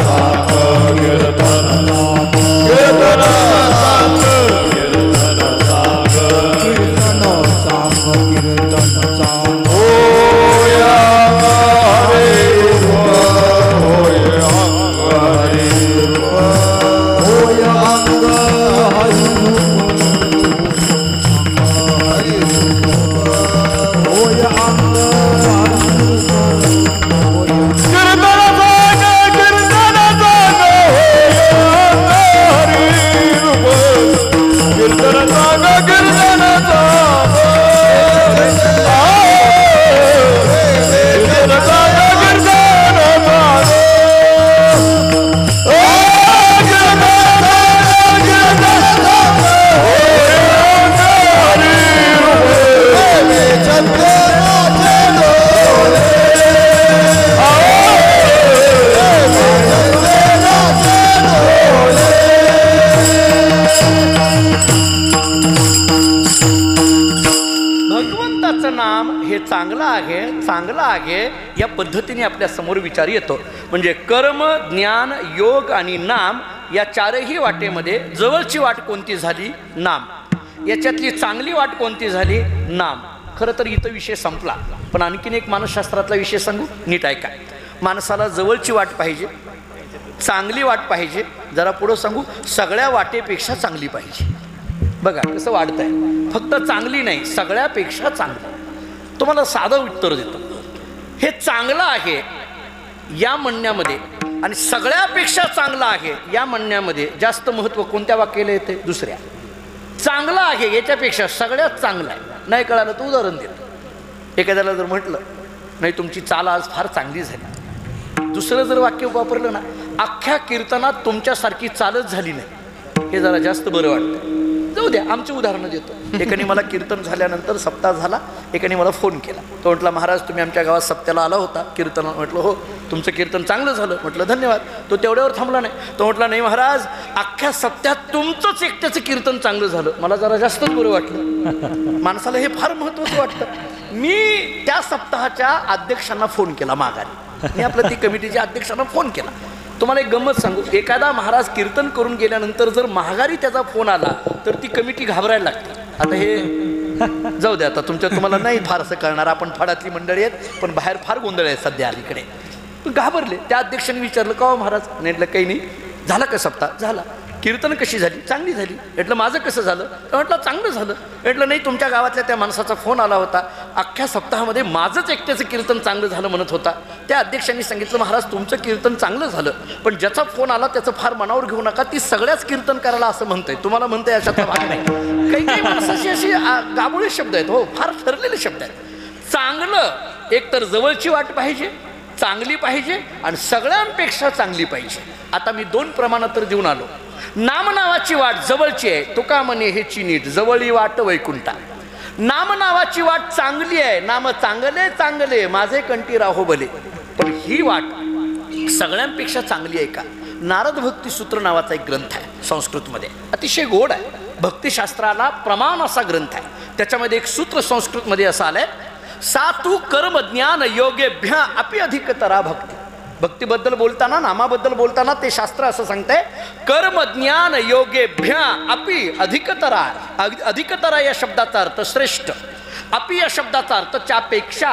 चांग कीर्तन चांगला आहे या पद्धतीने आपल्या समोर विचार येतो. म्हणजे कर्म ज्ञान योग आणि नाम या चारही वाटेमध्ये जवळची वाट कोणती झाली? नाम. याच्यातली चांगली वाट कोणती झाली? नाम. खरं तर इथं विषय संपला, पण आणखीन एक मानसशास्त्रातला विषय सांगू, नीट ऐका. माणसाला जवळची वाट पाहिजे, चांगली वाट पाहिजे, जरा पुढं सांगू सगळ्या वाटेपेक्षा चांगली पाहिजे. बघा कसं वाढत आहे, फक्त चांगली नाही सगळ्यापेक्षा चांगली. तुम्हाला साधं उत्तर देतो, हे चांगलं आहे या म्हणण्यामध्ये आणि सगळ्यापेक्षा चांगलं आहे या म्हणण्यामध्ये जास्त महत्त्व कोणत्या वाक्याला येते? दुसऱ्या. चांगलं आहे याच्यापेक्षा सगळ्यात चांगलं आहे. नाही कळालं तर उदाहरण देतो. एखाद्याला जर म्हटलं नाही तुमची चाल आज फार चांगली झाली, दुसरं जर वाक्य वापरलं ना, अख्ख्या कीर्तनात तुमच्यासारखी चालच झाली नाही, हे जरा जास्त बरं वाटतं. जाऊ द्या, आमची उदाहरणं देतो. एकाने मला कीर्तन झाल्यानंतर सप्ताह झाला, एकाने मला फोन केला. तो म्हटला महाराज तुम्ही आमच्या गावात सप्त्याला आला होता कीर्तन. म्हटलं हो. तुमचं कीर्तन चांगलं झालं. म्हटलं धन्यवाद. तो तेवढ्यावर थांबला नाही. तो म्हटला नाही महाराज अख्ख्या सप्त्यात तुमचंच एकट्याचं कीर्तन चांगलं झालं. मला जरा जास्तच बरं वाटलं. माणसाला हे फार महत्त्वाचं वाटतं. मी त्या सप्ताहाच्या अध्यक्षांना फोन केला माघारी. मी आपल्या ती कमिटीच्या अध्यक्षांना फोन केला. तुम्हाला एक गंमत सांगू, एखादा महाराज कीर्तन करून गेल्यानंतर जर माघारी त्याचा फोन आला तर ती कमिटी घाबरायला लागते. आता हे जाऊ द्या, आता तुम्हाला नाही फार असं कळणार, आपण फडातली मंडळी आहेत, पण बाहेर फार गोंधळ आहे सध्या अलीकडे. घाबरले. त्या अध्यक्षांनी विचारलं का हो महाराज? म्हटलं काही नाही. झाला का सप्ताह? झाला. कीर्तन कशी झाली? चांगली झाली. म्हटलं माझं कसं झालं? तर म्हटलं चांगलं झालं. म्हटलं नाही तुमच्या गावातल्या त्या माणसाचा फोन आला होता, अख्ख्या सप्ताहामध्ये माझंच एकट्याचं कीर्तन चांगलं झालं म्हणत होता. त्या अध्यक्षांनी सांगितलं महाराज तुमचं कीर्तन चांगलं झालं, पण ज्याचा फोन आला त्याचं फार मनावर घेऊ नका, ती सगळ्याच कीर्तन करायला असं म्हणतंय, तुम्हाला म्हणतंय अशातला भाग नाही. काही काही माणसाची अशी गाबोळे शब्द आहेत, हो फार ठरलेले शब्द आहेत. चांगलं एक तर जवळची वाट पाहिजे, चांगली पाहिजे आणि सगळ्यांपेक्षा चांगली पाहिजे. आता मी 2 प्रमाणात तर देऊन आलो. नाम नावाची वाट जवळची आहे, तुका म्हणे हेची नीट जवळी वाट वैकुंठा. नाम नावाची वाट चांगली आहे, नाम चांगले चांगले माझे कंठी राहो भले. पण ही वाट सगळ्यांपेक्षा चांगली आहे का? नारद भक्ती सूत्र नावाचा एक ग्रंथ आहे संस्कृतमध्ये, अतिशय गोड आहे, भक्तिशास्त्राला प्रमाण असा ग्रंथ आहे. त्याच्यामध्ये एक सूत्र संस्कृतमध्ये असं आलंय, सातू कर्म ज्ञान योगेभ्य अपि अधिकतरा भक्ती. भक्तीबद्दल बोलताना, नामाबद्दल बोलताना ते शास्त्र असं सांगतंय, कर्म ज्ञान योगेभ्य अपि अधिकतरा. अधिकतरा या शब्दाचा अर्थ श्रेष्ठ, अपि या शब्दाचा अर्थ त्यापेक्षा,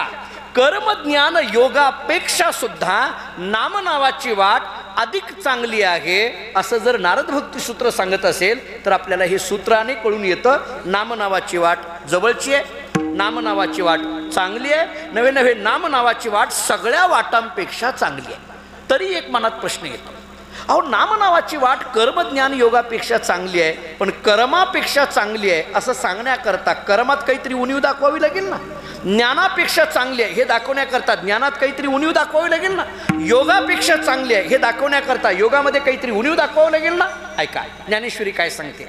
कर्मज्ञान योगापेक्षा सुद्धा नामनावाची वाट अधिक चांगली आहे असं जर नारद भक्ती सूत्र सांगत असेल तर आपल्याला हे सूत्राने कळून येतं. नामनावाची वाट जवळची आहे, नामनावाची वाट चांगली आहे, नवे नवे नामनावाची वाट सगळ्या वाटांपेक्षा चांगली आहे. तरी एक मनात प्रश्न येतो, अहो नामनावाची वाट कर्मज्ञान योगापेक्षा चांगली आहे, पण कर्मापेक्षा चांगली आहे असं सांगण्याकरता कर्मात काहीतरी उणीव दाखवावी लागेल ना. ज्ञानापेक्षा चांगली आहे हे दाखवण्याकरता ज्ञानात काहीतरी उणीव दाखवावी लागेल ना. योगापेक्षा चांगली आहे हे दाखवण्याकरता योगामध्ये काहीतरी उणीव दाखवावं लागेल ना. ऐका ज्ञानेश्वरी काय सांगते,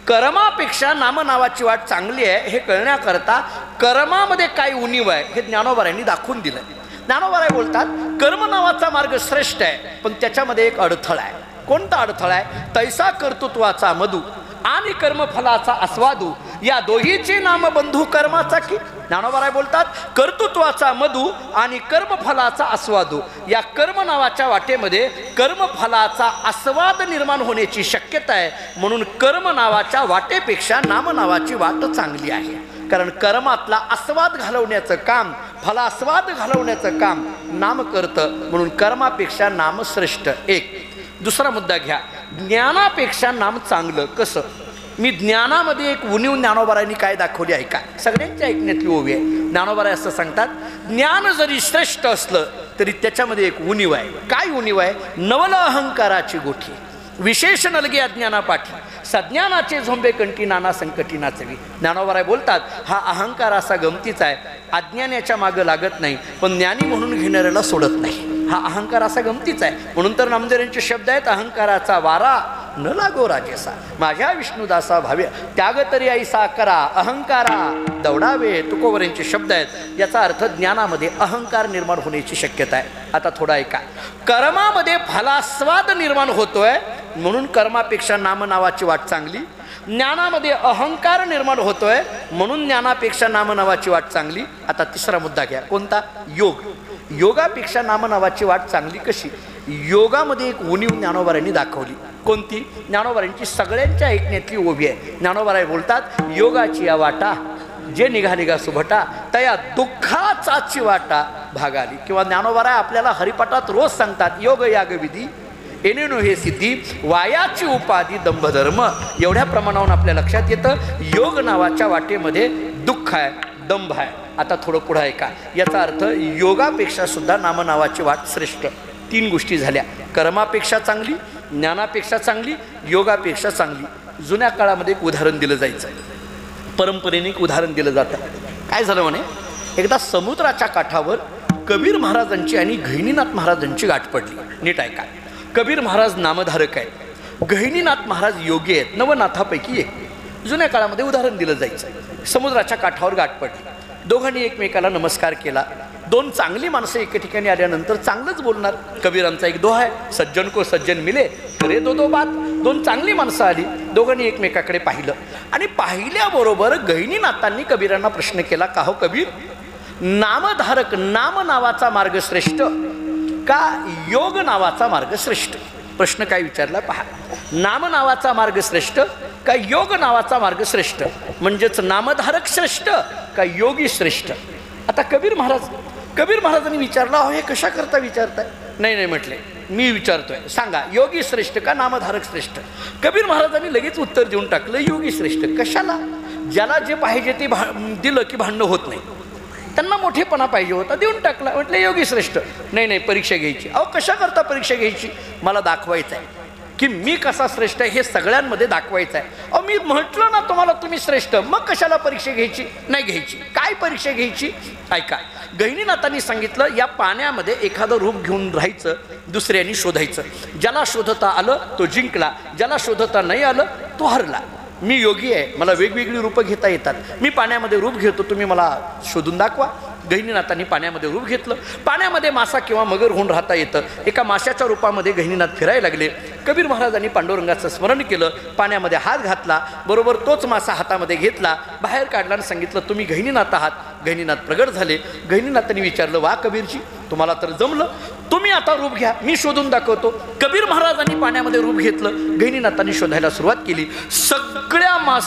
कर्मापेक्षा नामनावाची वाट चांगली आहे हे कळण्याकरता कर्मामध्ये काय उणीव आहे हे ज्ञानोबारायांनी दाखवून दिलं. ज्ञानोबाराय बोलतात कर्म नावाचा मार्ग श्रेष्ठ आहे, पण त्याच्यामध्ये एक अडथळा आहे. कोणता अडथळा आहे? तैसा कर्तृत्वाचा मधू आणि कर्मफलाचा आस्वादू या दोहीचे नाम बंधू कर्माचा की. ज्ञानोबाराय बोलतात कर्तृत्वाचा मधू आणि कर्मफलाचा आस्वादू या कर्म नावाच्या वाटेमध्ये कर्मफलाचा आस्वाद निर्माण होण्याची शक्यता आहे. म्हणून कर्म नावाच्या वाटेपेक्षा नाम नावाची वाट चांगली आहे. कारण कर्मातला आस्वाद घालवण्याचं काम, फलास्वाद घालवण्याचं काम नाम करतं. म्हणून कर्मापेक्षा नाम श्रेष्ठ. एक. दुसरा मुद्दा घ्या, ज्ञानापेक्षा नाम चांगलं कसं. मी ज्ञानामध्ये एक उणीव ज्ञानोबारायांनी काय दाखवली आहे का, सगळ्यांच्या ऐकण्यातली ओवी आहे. ज्ञानोबाराय असं सांगतात, ज्ञान जरी श्रेष्ठ असलं तरी त्याच्यामध्ये एक उणीव आहे. काय उणीव आहे? नवल अहंकाराची गोठी, विशेष नलगे अज्ञानापाठी, सज्ञानाचे झोंबे कंठी नाना संकटी नाचवी. ज्ञानोबाराय बोलतात हा अहंकार असा गमतीचा आहे, अज्ञानाच्या मागं लागत नाही पण ज्ञानी म्हणून घेणाऱ्याला सोडत नाही. हा अहंकार असा गमतीचा आहे. म्हणून तर नामदेवांचे शब्द आहेत, अहंकाराचा वारा न लागो राजेसा, माझ्या विष्णुदासा भाव्य त्याग तरी ऐसा करा, अहंकारा दौडावे, तुकोबरांचे शब्द आहेत. याचा अर्थ ज्ञानामध्ये अहंकार निर्माण होण्याची शक्यता आहे. आता थोडा ऐका, कर्मामध्ये फलास्वाद निर्माण होतोय म्हणून कर्मापेक्षा नाम नावाची वाट चांगली. ज्ञानामध्ये अहंकार निर्माण होतोय म्हणून ज्ञानापेक्षा नाम नावाची वाट चांगली. आता तिसरा मुद्दा घ्या, कोणता? योग. योगापेक्षा नाम नावाची वाट चांगली कशी? योगामध्ये एक उणीव ज्ञानोबारायांनी दाखवली. कोणती? ज्ञानोबारायांची सगळ्यांच्या ऐकण्यातली ओवी आहे. ज्ञानोबाराय बोलतात योगाची या वाटा जे निघाली सुभटा तया दुःखाचाची वाटा भागाली. किंवा ज्ञानोबाराय आपल्याला हरिपाठात रोज सांगतात योग याग विधी एनेनो हे सिद्धी वायाची उपाधी दंभधर्म. एवढ्या प्रमाणावर आपल्या लक्षात येतं योग नावाच्या वाटेमध्ये दुःख आहे, दंभ आहे. आता थोडं पुढं ऐका, याचा अर्थ योगापेक्षा सुद्धा नाम नावाची वाट श्रेष्ठ. तीन गोष्टी झाल्या, कर्मापेक्षा चांगली, ज्ञानापेक्षा चांगली, योगापेक्षा चांगली. जुन्या काळामध्ये एक उदाहरण दिलं जायचं, परंपरेने एक उदाहरण दिलं जातं. काय झालं म्हणे, एकदा समुद्राच्या काठावर कबीर महाराजांची आणि गहिनीनाथ महाराजांची गाठ पडली. नीट ऐका, कबीर महाराज नामधारक आहेत, गहिनीनाथ महाराज योगी आहेत, नवनाथापैकी एक. जुन्या काळामध्ये उदाहरण दिलं जायचं. समुद्राच्या काठावर गाठ पडली, दोघांनी एकमेकाला नमस्कार केला. दोन चांगली माणसं एके ठिकाणी आल्यानंतर चांगलंच बोलणार. कबीरांचा एक दोहा आहे, सज्जन को सज्जन मिले करे दो दो बात. दोन चांगली माणसं आली, दोघांनी एकमेकाकडे पाहिलं आणि पाहिल्याबरोबर गहिनीनाथांनी कबीरांना प्रश्न केला, का हो कबीर, नामधारक नाम नावाचा मार्ग श्रेष्ठ का योग नावाचा मार्ग श्रेष्ठ? प्रश्न काय विचारला पहा, नाम नावाचा मार्ग श्रेष्ठ का योग नावाचा मार्ग श्रेष्ठ? म्हणजेच नामधारक श्रेष्ठ का योगी श्रेष्ठ? आता कबीर महाराजांनी विचारला, हो हे कशा करता विचारताय? नाही म्हटले, मी विचारतोय, सांगा योगी श्रेष्ठ का नामधारक श्रेष्ठ? कबीर महाराजांनी लगेच उत्तर देऊन टाकलं, योगी श्रेष्ठ. कशाला? ज्याला जे पाहिजे ते दिलं की भांडणं होत नाही. त्यांना मोठेपणा पाहिजे होता, देऊन टाकला. म्हटलं योगी श्रेष्ठ. नाही परीक्षा घ्यायची. अहो कशा करता परीक्षा घ्यायची? मला दाखवायचं आहे की मी कसा श्रेष्ठ आहे हे सगळ्यांमध्ये दाखवायचं आहे. अहो मी म्हटलं ना तुम्हाला तुम्ही श्रेष्ठ, मग कशाला परीक्षा घ्यायची? नाही घ्यायची. काय परीक्षा घ्यायची? ऐका, गहिनीनाथांनी सांगितलं या पाण्यामध्ये एखादं रूप घेऊन राहायचं, दुसऱ्यांनी शोधायचं. ज्याला शोधता आलं तो जिंकला, ज्याला शोधता नाही आलं तो हरला. मी योगी आहे, मला वेगवेगळी रूपं घेता येतात. मी पाण्यामध्ये रूप घेतो, तुम्ही मला शोधून दाखवा. गहिनीनाथांनी पाण्यामध्ये रूप घेतलं. पाण्यामध्ये मासा किंवा मगर होऊन राहता येतं. एका माशाच्या रूपामध्ये गहिनीनाथ फिरायला लागले. कबीर महाराजांनी पांडुरंगाचं स्मरण केलं, पाण्यामध्ये हात घातला, बरोबर तोच मासा हातामध्ये घेतला, बाहेर काढला आणि सांगितलं तुम्ही गहिनीनाथ आहात. गहिनीनाथ प्रगट झाले. गहिनीनाथांनी विचारलं, वा कबीरजी, तुम्हाला तर जमलं, तुम्ही आता रूप घ्या, मी शोधून दाखवतो. कबीर महाराजांनी पाण्यामध्ये रूप घेतलं. गहिनीनाथांनी शोधायला सुरुवात केली.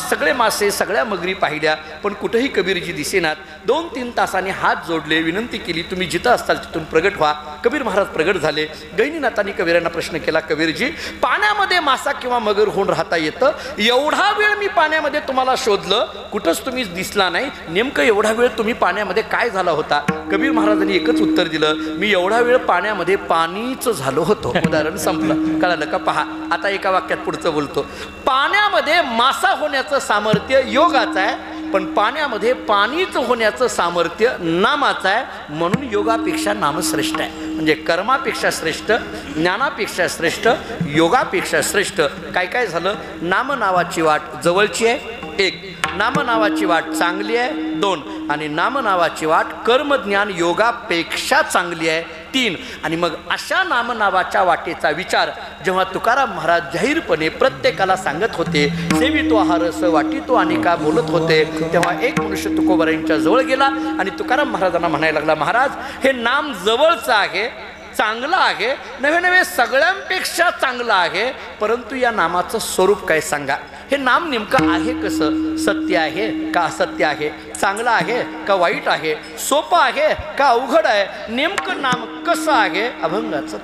सगळे मासे सगळ्या मगरी पाहिल्या, पण कुठेही कबीरजी दिसेनात. 2-3 तासांनी हात जोडले, विनंती केली, तुम्ही जिथं असताल तिथून प्रगट व्हा. कबीर महाराज प्रगट झाले. गहिनीनाथांनी कबीरांना प्रश्न केला, कबीरजी पाण्यामध्ये मासा किंवा मगर होऊन राहता येतं? एवढा वेळ मी पाण्यामध्ये तुम्हाला शोधलं, कुठंच तुम्ही दिसला नाही. नेमकं एवढा वेळ तुम्ही पाण्यामध्ये काय झाला होता? कबीर महाराजांनी एकच उत्तर दिलं, मी एवढा वेळ पाण्यामध्ये पाणीच झालो होतो. उदाहरण संपलं. कळालं का? पहा आता एका वाक्यात पुढचं बोलतो. पाण्यामध्ये मासा होण्याचं सामर्थ्य योगाचं आहे, पण पाण्यामध्ये पाणीच होण्याचं सामर्थ्य नामाचं आहे. म्हणून योगापेक्षा नाम श्रेष्ठ आहे. म्हणजे कर्मापेक्षा श्रेष्ठ, ज्ञानापेक्षा श्रेष्ठ, योगापेक्षा श्रेष्ठ. काय काय झालं? नाम नावाची वाट जवळची आहे 1, नाम नावाची वाट चांगली आहे 2, आणि नाम नावाची वाट कर्मज्ञान योगापेक्षा चांगली आहे 3. आणि मग अशा नामनावाच्या वाटेचा विचार जेव्हा तुकाराम महाराज जाहीरपणे प्रत्येकाला सांगत होते, सेवितो आहारस वाटितो अनेका बोलत होते, तेव्हा एक मनुष्य तुकोबारायांच्या जवळ गेला आणि तुकाराम महाराजांना म्हणायला लागला, महाराज हे नाम जवळचं आहे, चांगलं आहे, नवे नवे सगळ्यांपेक्षा चांगलं आहे, परंतु या नामाचं स्वरूप काय सांगा. हे नाम नेमकं आहे कसं? सत्य आहे का असत्य आहे? चांगलं आहे का वाईट आहे? सोपं आहे का अवघड आहे? नेमकं नाम कसं आहे? अभंगाचं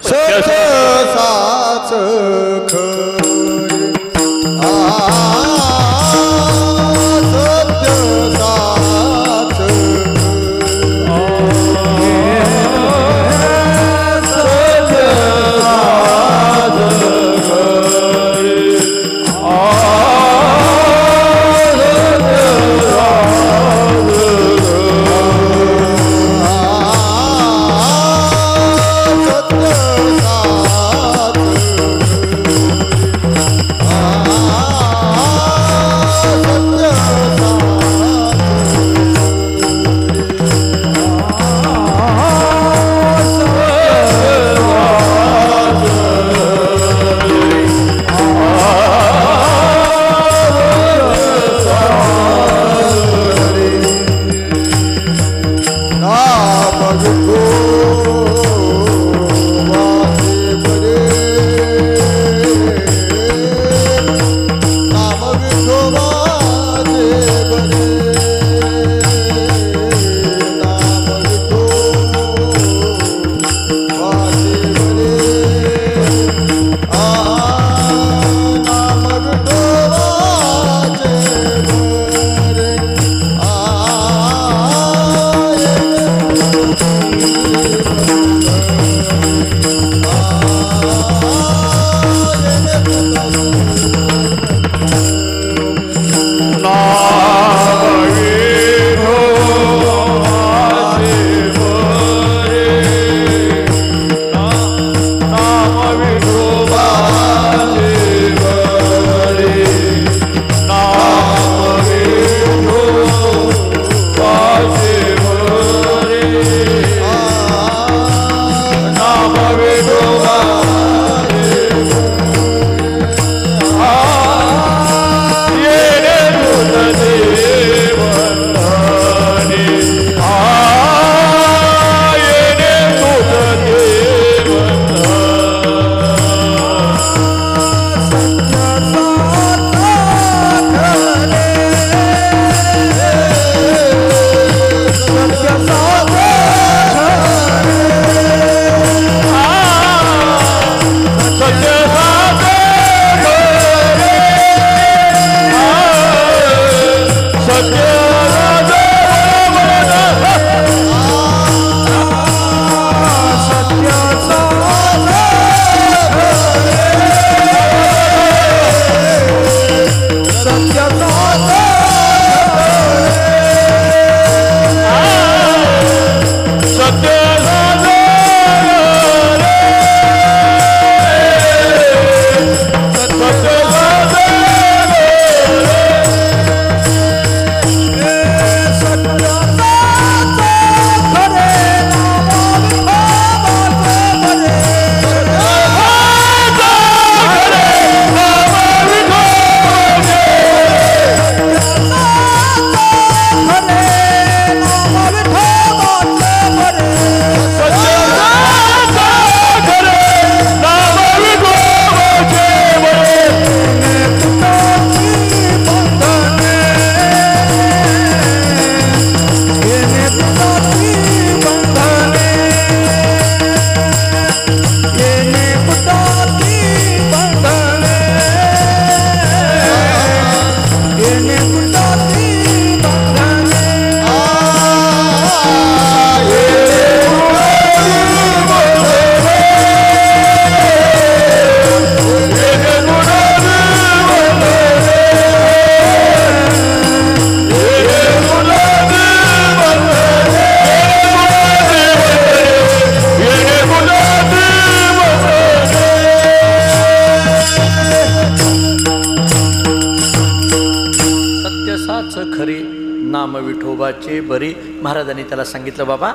हे बरे. महाराजांनी त्याला सांगितलं, बाबा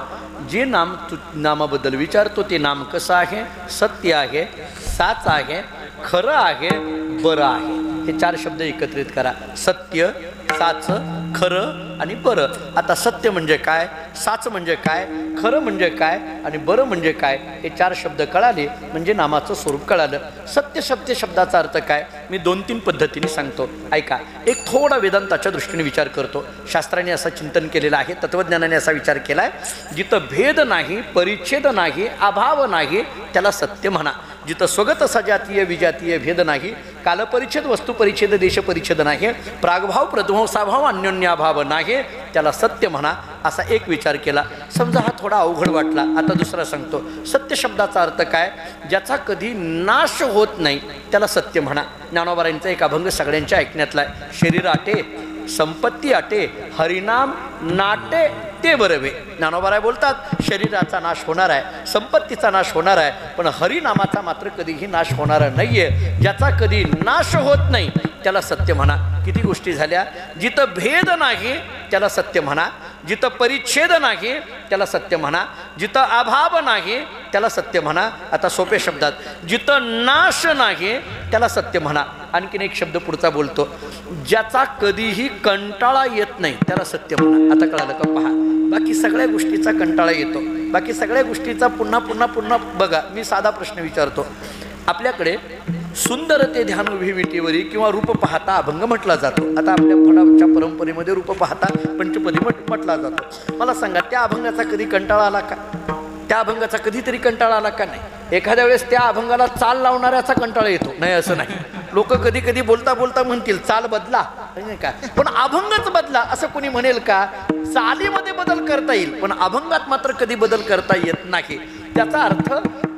जे नाम तू नामाबद्दल विचारतो ते नाम कसं आहे? सत्य आहे, साच आहे, खरं आहे, बरं आहे. हे 4 शब्द एकत्रित करा. सत्य, साच, खरं आणि बरं. आता सत्य म्हणजे काय, साच म्हणजे काय, खरं म्हणजे काय आणि बरं म्हणजे काय, हे 4 शब्द कळाले म्हणजे नामाचं स्वरूप कळालं. सत्य शब्दाचा अर्थ काय, मी 2-3 पद्धतीने सांगतो, ऐका. एक थोडा वेदांताच्या दृष्टीने विचार करतो. शास्त्राने असं चिंतन केलेलं आहे, तत्वज्ञानाने असा विचार केला आहे, जिथं भेद नाही, परिच्छेद नाही, अभाव नाही, त्याला सत्य म्हणा. जिथं स्वगत सजातीय विजातीय भेद नाही, कालपरिच्छेद वस्तुपरिच्छेद देशपरिच्छेद नाही, प्रागभाव प्रध्वंसाभाव अन्योन्याभाव नाही, त्याला सत्य म्हणा. असा एक विचार केला. समजा हा थोडा अवघड वाटला. आता दुसरा सांगतो. सत्य शब्दाचा अर्थ काय, ज्याचा कधी नाश होत नाही त्याला सत्य म्हणा. ज्ञानोबारांचा एक अभंग सगळ्यांच्या ऐकण्यातला आहे. शरीर आटे, संपत्ती आटे, हरिनाम नाटे ते बरवे. ज्ञानोबाराय बोलतात, शरीराचा नाश होणार आहे, संपत्तीचा नाश होणार आहे, पण हरिनामाचा मात्र कधीही नाश होणार नाही आहे. ज्याचा कधी नाश होत नाही त्याला सत्य म्हणा. किती गोष्टी झाल्या. जिथं भेद नाही त्याला सत्य म्हणा, जिथं परिच्छेद नाही त्याला सत्य म्हणा, जिथं अभाव नाही त्याला सत्य म्हणा. आता सोप्या शब्दात, जिथं नाश नाही त्याला सत्य म्हणा. आणखीन एक शब्द पुढचा बोलतो, ज्याचा कधीही कंटाळा येत नाही त्याला सत्य म्हणा. आता कळालं का? पहा, बाकी सगळ्या गोष्टीचा कंटाळा येतो, बाकी सगळ्या गोष्टीचा पुन्हा पुन्हा पुन्हा बघा. मी साधा प्रश्न विचारतो. आपल्याकडे सुंदर ते ध्यान उभी विटेवरी किंवा रूप पाहता अभंग म्हटला जातो. आता आपल्या फळाच्या परंपरेमध्ये रूप पाहता पंचपदी म्हटला जातो. मला सांगा, त्या अभंगाचा कधी कंटाळा आला का? त्या अभंगाचा कधीतरी कंटाळा आला का? नाही. एखाद्या वेळेस त्या अभंगाला चाल लावणाऱ्याचा कंटाळा येतो, नाही असं नाही. लोक कधी कधी बोलता बोलता म्हणतील चाल बदला, नाही का, पण अभंगच बदला असं कोणी म्हणेल का? चालीमध्ये बदल करता येईल, पण अभंगात मात्र कधी बदल करता येत नाही. त्याचा अर्थ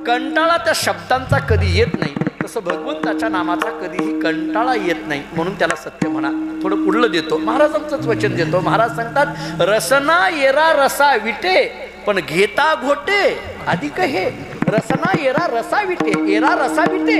कंटाळा त्या शब्दांचा कधी येत नाही, तसं भगवंताच्या नामाचा कधीही कंटाळा येत नाही, म्हणून त्याला सत्य म्हणा. थोडं पुढलं देतो, महाराजांचंच वचन देतो. महाराज सांगतात, रसना येरा रसा विटे पण घेता घोटे अधिक हे. रसना येरा रसा विटे, येरा रसा विटे,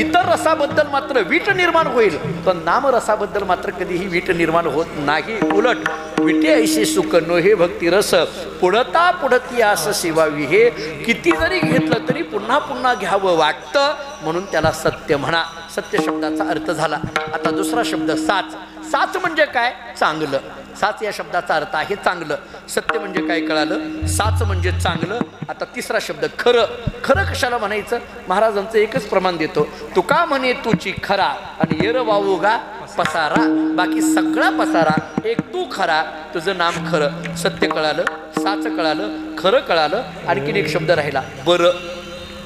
इतर रसाबद्दल मात्र वीट निर्माण होईल, पण नाम रसाबद्दल मात्र कधीही वीट निर्माण होत नाही. उलट विटे ऐसे सुख नो हे भक्ती रस पुढता पुढती आस सेवावी. हे किती जरी घेतलं तरी पुन्हा पुन्हा घ्यावं वाटतं, म्हणून त्याला सत्य म्हणा. सत्य शब्दाचा अर्थ झाला. आता दुसरा शब्द साच. साच म्हणजे काय? चांगलं. साच या शब्दाचा अर्थ आहे चांगलं. सत्य म्हणजे काय कळालं? साच म्हणजे चांगलं. आता तिसरा शब्द खरं. खरं कशाला म्हणायचं? महाराजांचं एकच प्रमाण देतो, तुका म्हणे तुची खरा आणि येर वावू गा पसारा. बाकी सगळा पसारा, एक तू खरा, तुझं नाम खरं. सत्य कळालं, साच कळालं, खरं कळालं. आणखीन एक शब्द राहिला, बरं.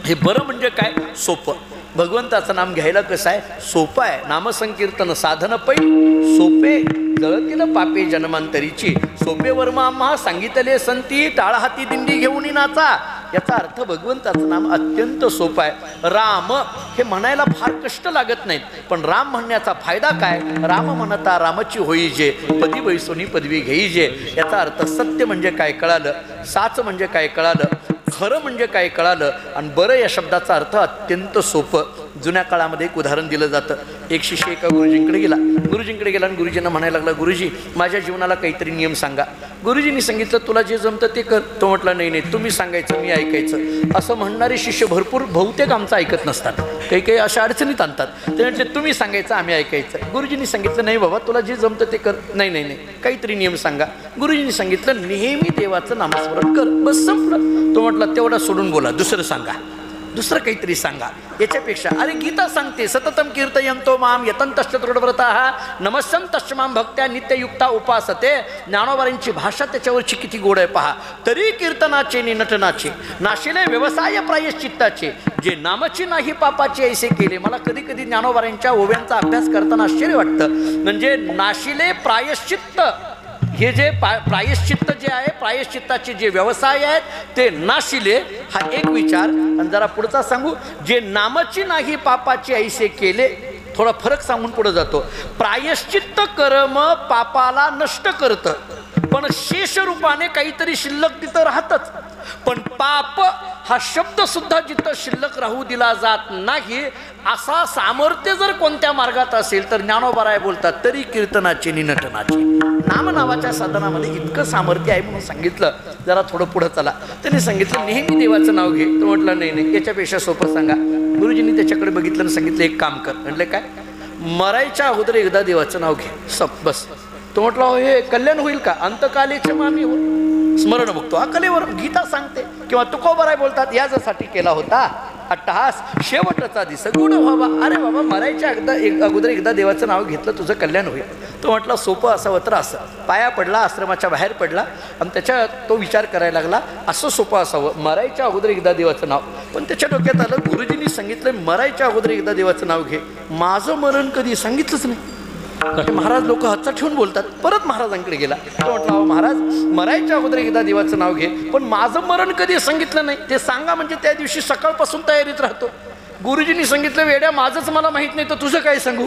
हे बरं म्हणजे काय? सोपं. भगवंताचं नाम घ्यायला कसं आहे? सोपं आहे. नामसंकीर्तन साधन पै सोपे जळतील पापे जन्मांतरीची. सोपे वर्म आम्हा सांगितले संती, टाळा हाती दिंडी घेऊन नाचा. याचा अर्थ भगवंताचं नाम अत्यंत सोपं आहे. राम हे म्हणायला फार कष्ट लागत नाहीत, पण राम म्हणण्याचा फायदा काय? राम म्हणता रामची होई जे, पदी वैसोनी पदवी घेई जे. याचा अर्थ सत्य म्हणजे काय कळालं, साच म्हणजे काय कळालं, खरं म्हणजे काय कळालं, आणि बरं या शब्दाचा अर्थ अत्यंत सोपं. जुन्या काळामध्ये एक उदाहरण दिलं जातं. एक शिष्य एका गुरुजींकडे गेला आणि गुरुजींना म्हणायला लागला, गुरुजी माझ्या जीवनाला काहीतरी नियम सांगा. गुरुजींनी सांगितलं, तुला जे जमतं ते कर. तो म्हटला, नाही तुम्ही सांगायचं मी ऐकायचं. असं म्हणणारे शिष्य भरपूर बहुतेक आमचं ऐकत नसतात, काही काही अशा अडचणीत आणतात. ते म्हटले, तुम्ही सांगायचं आम्ही ऐकायचं. गुरुजींनी सांगितलं, नाही बाबा तुला जे जमतं ते कर. नाही काहीतरी नियम सांगा. गुरुजींनी सांगितलं, नेहमी देवाचं नामस्मरण कर, बस संपलं. तो म्हटला, तेवढा सोडून बोला, दुसरं सांगा, दुसरं काहीतरी सांगा. याच्यापेक्षा अरे गीता सांगते, सततम कीर्तयंतो माम यतंतश्च दृढव्रताः नमस्संतश्च माम भक्त्या नित्ययुक्ता उपासते. ज्ञानोबारांची भाषा त्याच्यावरची किती गोड आहे पहा. तरी कीर्तनाचे नि नटनाचे नाशिले व्यवसाय प्रायश्चित्ताचे, जे नामची नाही पापाचे ऐसे केले. मला कधी कधी ज्ञानोबारांच्या ओव्यांचा अभ्यास करताना आश्चर्य वाटतं. म्हणजे नाशिले प्रायश्चित्त, हे जे प्रायश्चित्त जे आहे, प्रायश्चित्ताचे जे व्यवसाय आहेत ते नाशिले, हा एक विचार. आणि जरा पुढचा सांगू, जे नामची नाही पापाचे ऐसे केले. थोडा फरक सांगून पुढे जातो. प्रायश्चित्त कर्म पापाला नष्ट करतं, पण शेष रूपाने काहीतरी शिल्लक तिथं राहतच. पण पाप हा शब्द सुद्धा जिथं शिल्लक राहू दिला जात नाही, असा सामर्थ्य जर कोणत्या मार्गात असेल तर ज्ञानोबाराय बोलतात तरी कीर्तनाची निनटनाची. नाम नावाच्या साधनामध्ये इतकं सामर्थ्य आहे म्हणून सांगितलं. जरा थोडं पुढं चला. त्यांनी सांगितलं नेहमी देवाचं नाव घे. तो म्हटलं नाही नाही, याच्यापेक्षा सोपं सांगा. गुरुजींनी त्याच्याकडे बघितलं आणि सांगितलं एक काम कर. म्हटलं काय? मरायच्या अगोदर एकदा देवाचं नाव घे, बस. तो म्हटलं हो हे कल्याण होईल का? अंतकालीचे मामी हो स्मरण बघतो अकलेवर गीता सांगते किंवा तुकोबाराय बोलतात याच्यासाठी केला होता अट्टहास शेवटचा दिस गुण व्हावा. अरे बाबा मरायच्या अगोदर एकदा देवाचं नाव घेतलं तुझं कल्याण होईल. तो म्हटलं सोपं असावं तर असं. पाया पडला, आश्रमाच्या बाहेर पडला आणि त्याच्या तो विचार करायला लागला असं सोपं असावं मरायच्या अगोदर एकदा देवाचं नाव. पण त्याच्या डोक्यात आलं गुरुजींनी सांगितलं मरायच्या अगोदर एकदा देवाचं नाव घे. माझं मरण कधी सांगितलंच नाही. महाराज लोक हातचा ठेवून बोलतात. परत महाराजांकडे गेला. तो म्हटला महाराज मरायच्या अगोदर एकदा देवाचं नाव घे, पण माझं मरण कधी सांगितलं नाही ते सांगा. म्हणजे त्या दिवशी सकाळपासून तयारीत राहतो. गुरुजींनी सांगितलं वेड्या माझंच मला माहित नाही तर तुझं काय सांगू.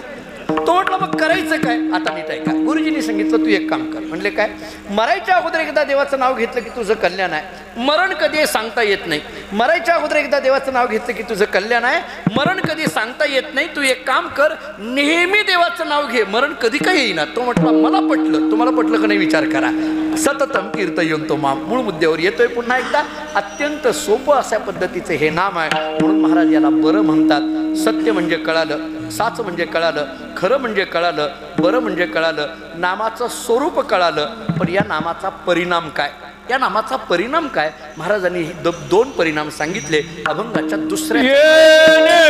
तो म्हटलं मग करायचं काय? आता नीट ऐका. गुरुजींनी सांगितलं तू एक काम कर. म्हणले काय? मरायच्या अगोदर एकदा देवाचं नाव घेतलं की तुझं कल्याण आहे. मरण कधी सांगता येत नाही. मरायच्या अगोदर एकदा देवाचं नाव घेतलं की तुझं कल्याण आहे. मरण कधी सांगता येत नाही. तू एक काम कर, नेहमी देवाचं नाव घे, मरण कधी काय येईना. तो म्हटला मला पटलं. तुम्हाला पटलं का नाही विचार करा. सततम कीर्तयंतो माम. मूळ मुद्द्यावर येतोय पुन्हा एकदा. अत्यंत सोपं अशा पद्धतीचं हे नाम आहे. म्हणून महाराज याला बरं म्हणतात. सत्य म्हणजे कळालं, साच म्हणजे कळालं, खरं म्हणजे कळालं, बरं म्हणजे कळालं, नामाचं स्वरूप कळालं. पण या नामाचा परिणाम काय? या नामाचा परिणाम काय? महाराजांनी दोन परिणाम सांगितले अभंगाच्या दुसऱ्या.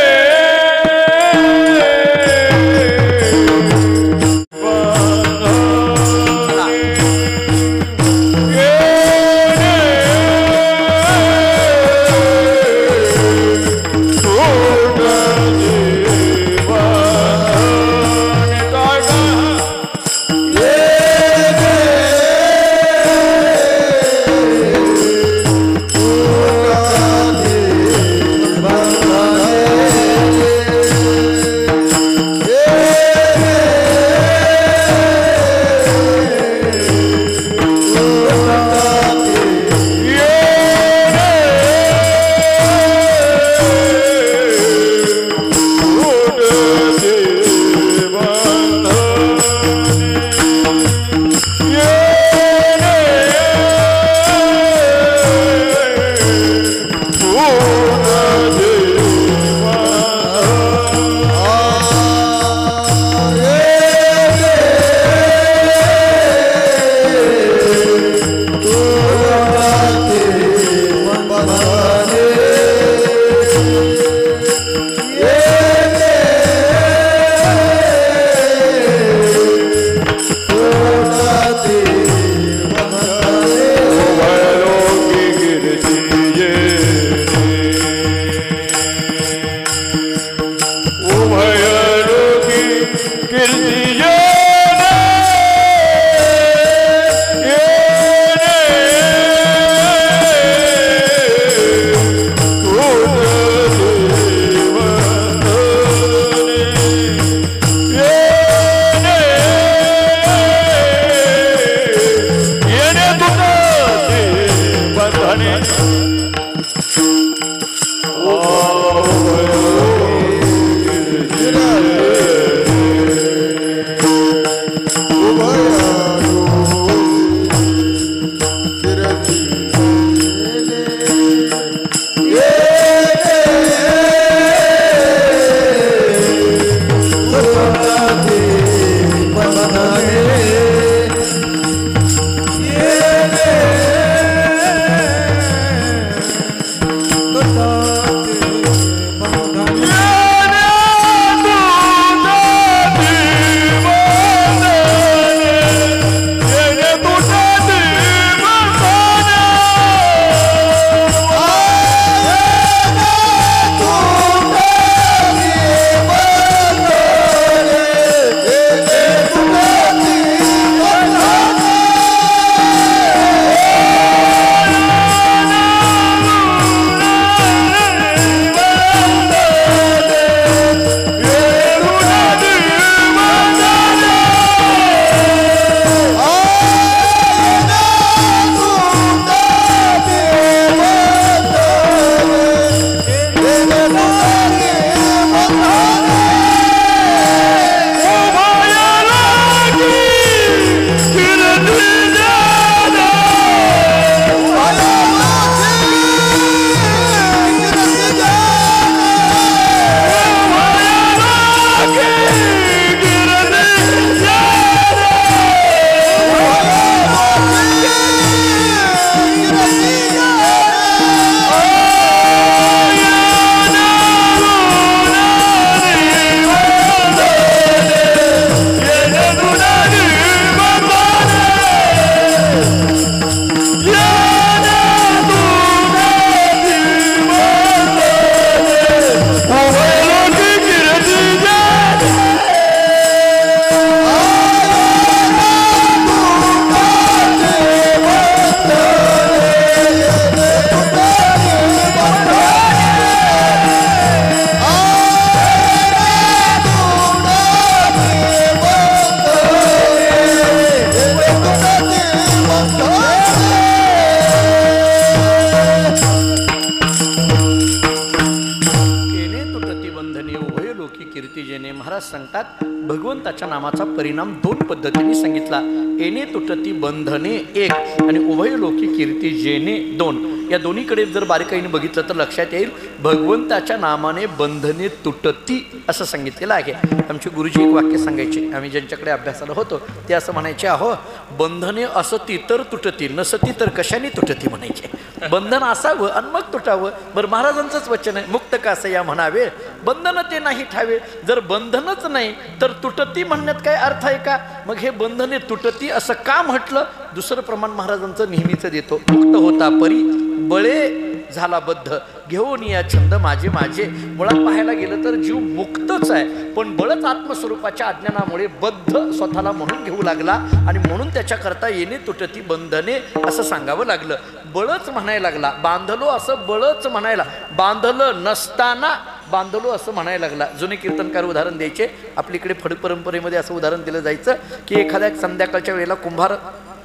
महाराज सांगतात भगवंताच्या नामाचा परिणाम दोन पद्धतीने सांगितला. येणे तुटती बंधने एक आणि उभय लोकी कीर्ती जेणे दोन. या दोन्हीकडे जर बारीकाईने बघितलं तर लक्षात येईल भगवंताच्या नामाने बंधने तुटती असं सांगितलेलं आहे. आमचे गुरुजी एक वाक्य सांगायचे, आम्ही ज्यांच्याकडे अभ्यासाला होतो ते असं म्हणायचे, अहो बंधने असती तर तुटती, नसती तर कशाने तुटती म्हणायचे. बंधन असावं आणि मग तुटावं. बरं महाराजांचंच वचन आहे, मुक्त कास या म्हणावे बंधन ते नाही ठावे. जर बंधनच नाही तर तुटती म्हणण्यात काय अर्थ आहे का? मग हे बंधने तुटती असं का म्हटलं? दुसरं प्रमाण महाराजांचं नेहमीच देतो, मुक्त होता परी बळे झाला बद्ध घेऊन या छंद माझे माझे. मुळात पाहायला गेलं तर जीव मुक्तच आहे, पण बळच आत्मस्वरूपाच्या अज्ञानामुळे बद्ध स्वतःला म्हणून घेऊ लागला आणि म्हणून त्याच्याकरता येणे तुटती बंधने असं सांगावं लागलं. बळच म्हणायला लागला, बांधलो असं बळच म्हणायला, बांधलं नसताना बांधलो असं म्हणायला लागला. जुने कीर्तनकार उदाहरण द्यायचे. आपलीकडे फड परंपरेमध्ये असं उदाहरण दिलं जायचं की एखाद्या संध्याकाळच्या वेळेला कुंभार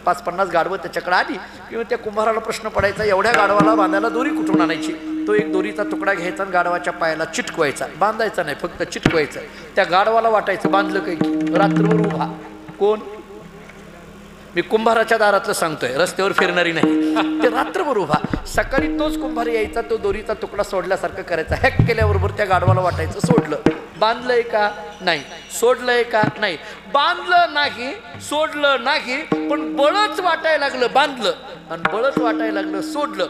50-50 गाढवं त्याच्याकडे आली किंवा त्या कुंभाराला प्रश्न पडायचा एवढ्या गाढवाला बांधायला दोरी कुठून आणायची. तो एक दोरीचा तुकडा घ्यायचा आणि गाढवाच्या पायाला चिटकवायचा, बांधायचा नाही फक्त चिटकवायचं. त्या गाढवाला वाटायचं बांधलं काही, रात्रभर उभा. कोण? मी कुंभाराच्या दारातलं सांगतोय, रस्त्यावर फिरणारी नाही. ते रात्रभर उभा. सकाळी तोच कुंभार यायचा, तो दोरीचा तुकडा सोडल्यासारखं करायचा. हॅक केल्याबरोबर त्या गाढवाला वाटायचं सोडलं. बांधलंय का? नाही. सोडलंय का? नाही. बांधलं नाही, सोडलं नाही, पण बळच वाटायला लागलं बांधलं आणि बळच वाटायला लागलं सोडलं.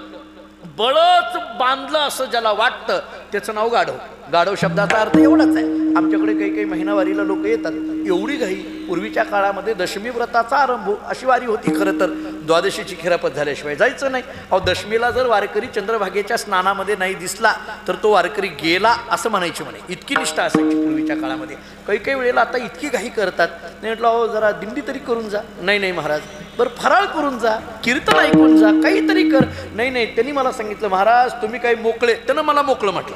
बळच बांधलं असं ज्याला वाटतं त्याचं नाव गाढव. गाढव शब्दाचा अर्थ एवढाच आहे. आमच्याकडे काही काही महिनावारीला लोक येतात, एवढी घाई. पूर्वीच्या काळामध्ये दशमी व्रताचा आरंभ अशी वारी होती. खरं तर द्वादशीची खिरापत झाल्याशिवाय जायचं नाही. अहो दशमीला जर वारकरी चंद्रभागेच्या स्नानामध्ये नाही दिसला तर तो वारकरी गेला असं म्हणायचे म्हणे. इतकी निष्ठा असायची पूर्वीच्या काळामध्ये. काही काही वेळेला आता इतकी घाई करतात. नाही म्हटलं अहो जरा दिंडी तरी करून जा. नाही नाही महाराज. बरं फराळ करून जा, कीर्तन ऐकून जा, काहीतरी कर. नाही नाही, त्यांनी मला सांगितलं महाराज तुम्ही काही मोकळे. त्यानं मला मोकळं म्हटलं.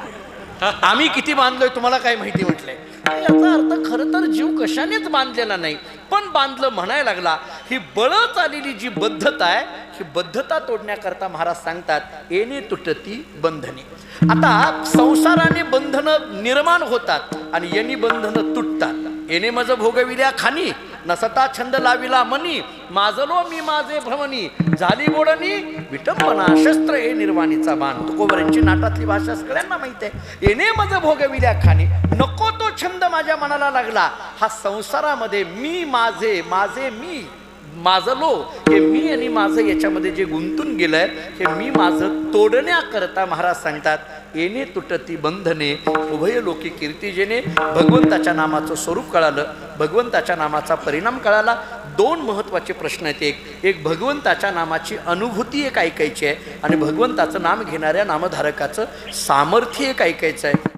आम्ही किती बांधलोय तुम्हाला काय माहिती म्हटलंय. याचा अर्थ खरं तर जीव कशानेच बांधलेला नाही, पण बांधलं म्हणायला लागला. ही बळच आलेली जी बद्धता आहे, ही बद्धता तोडण्याकरता महाराज सांगतात येणे तुटती बंधने. आता संसाराने बंधनं निर्माण होतात आणि यांनी बंधनं तुटतात. येणे मज भोगविल्या खानी नसता छंद लाविला मनी माजलो मी माझे भ्रमणी झाली गोडणी विटंबना शस्त्र हे निर्वाणीचा बाण. तुकोबरांची नाटातली भाषा सगळ्यांना माहिती आहे. येणे मज भोगविल्या खानी, नको तो छंद माझ्या मनाला लागला. हा संसारामध्ये मी माझे माझे मी माझलो, हे मी आणि माझं याच्यामध्ये जे गुंतून गेलंय हे मी माझं तोडण्याकरता महाराज सांगतात येणे तुटती बंधने उभय लोकी कीर्ती जेणे. भगवंताच्या नामाचं स्वरूप कळालं, भगवंताच्या नामाचा परिणाम कळाला. दोन महत्त्वाचे प्रश्न आहेत. एक भगवंताच्या नामाची अनुभूती एक ऐकायची आहे आणि भगवंताचं नाम घेणाऱ्या नामधारकाचं सामर्थ्य एक ऐकायचं आहे.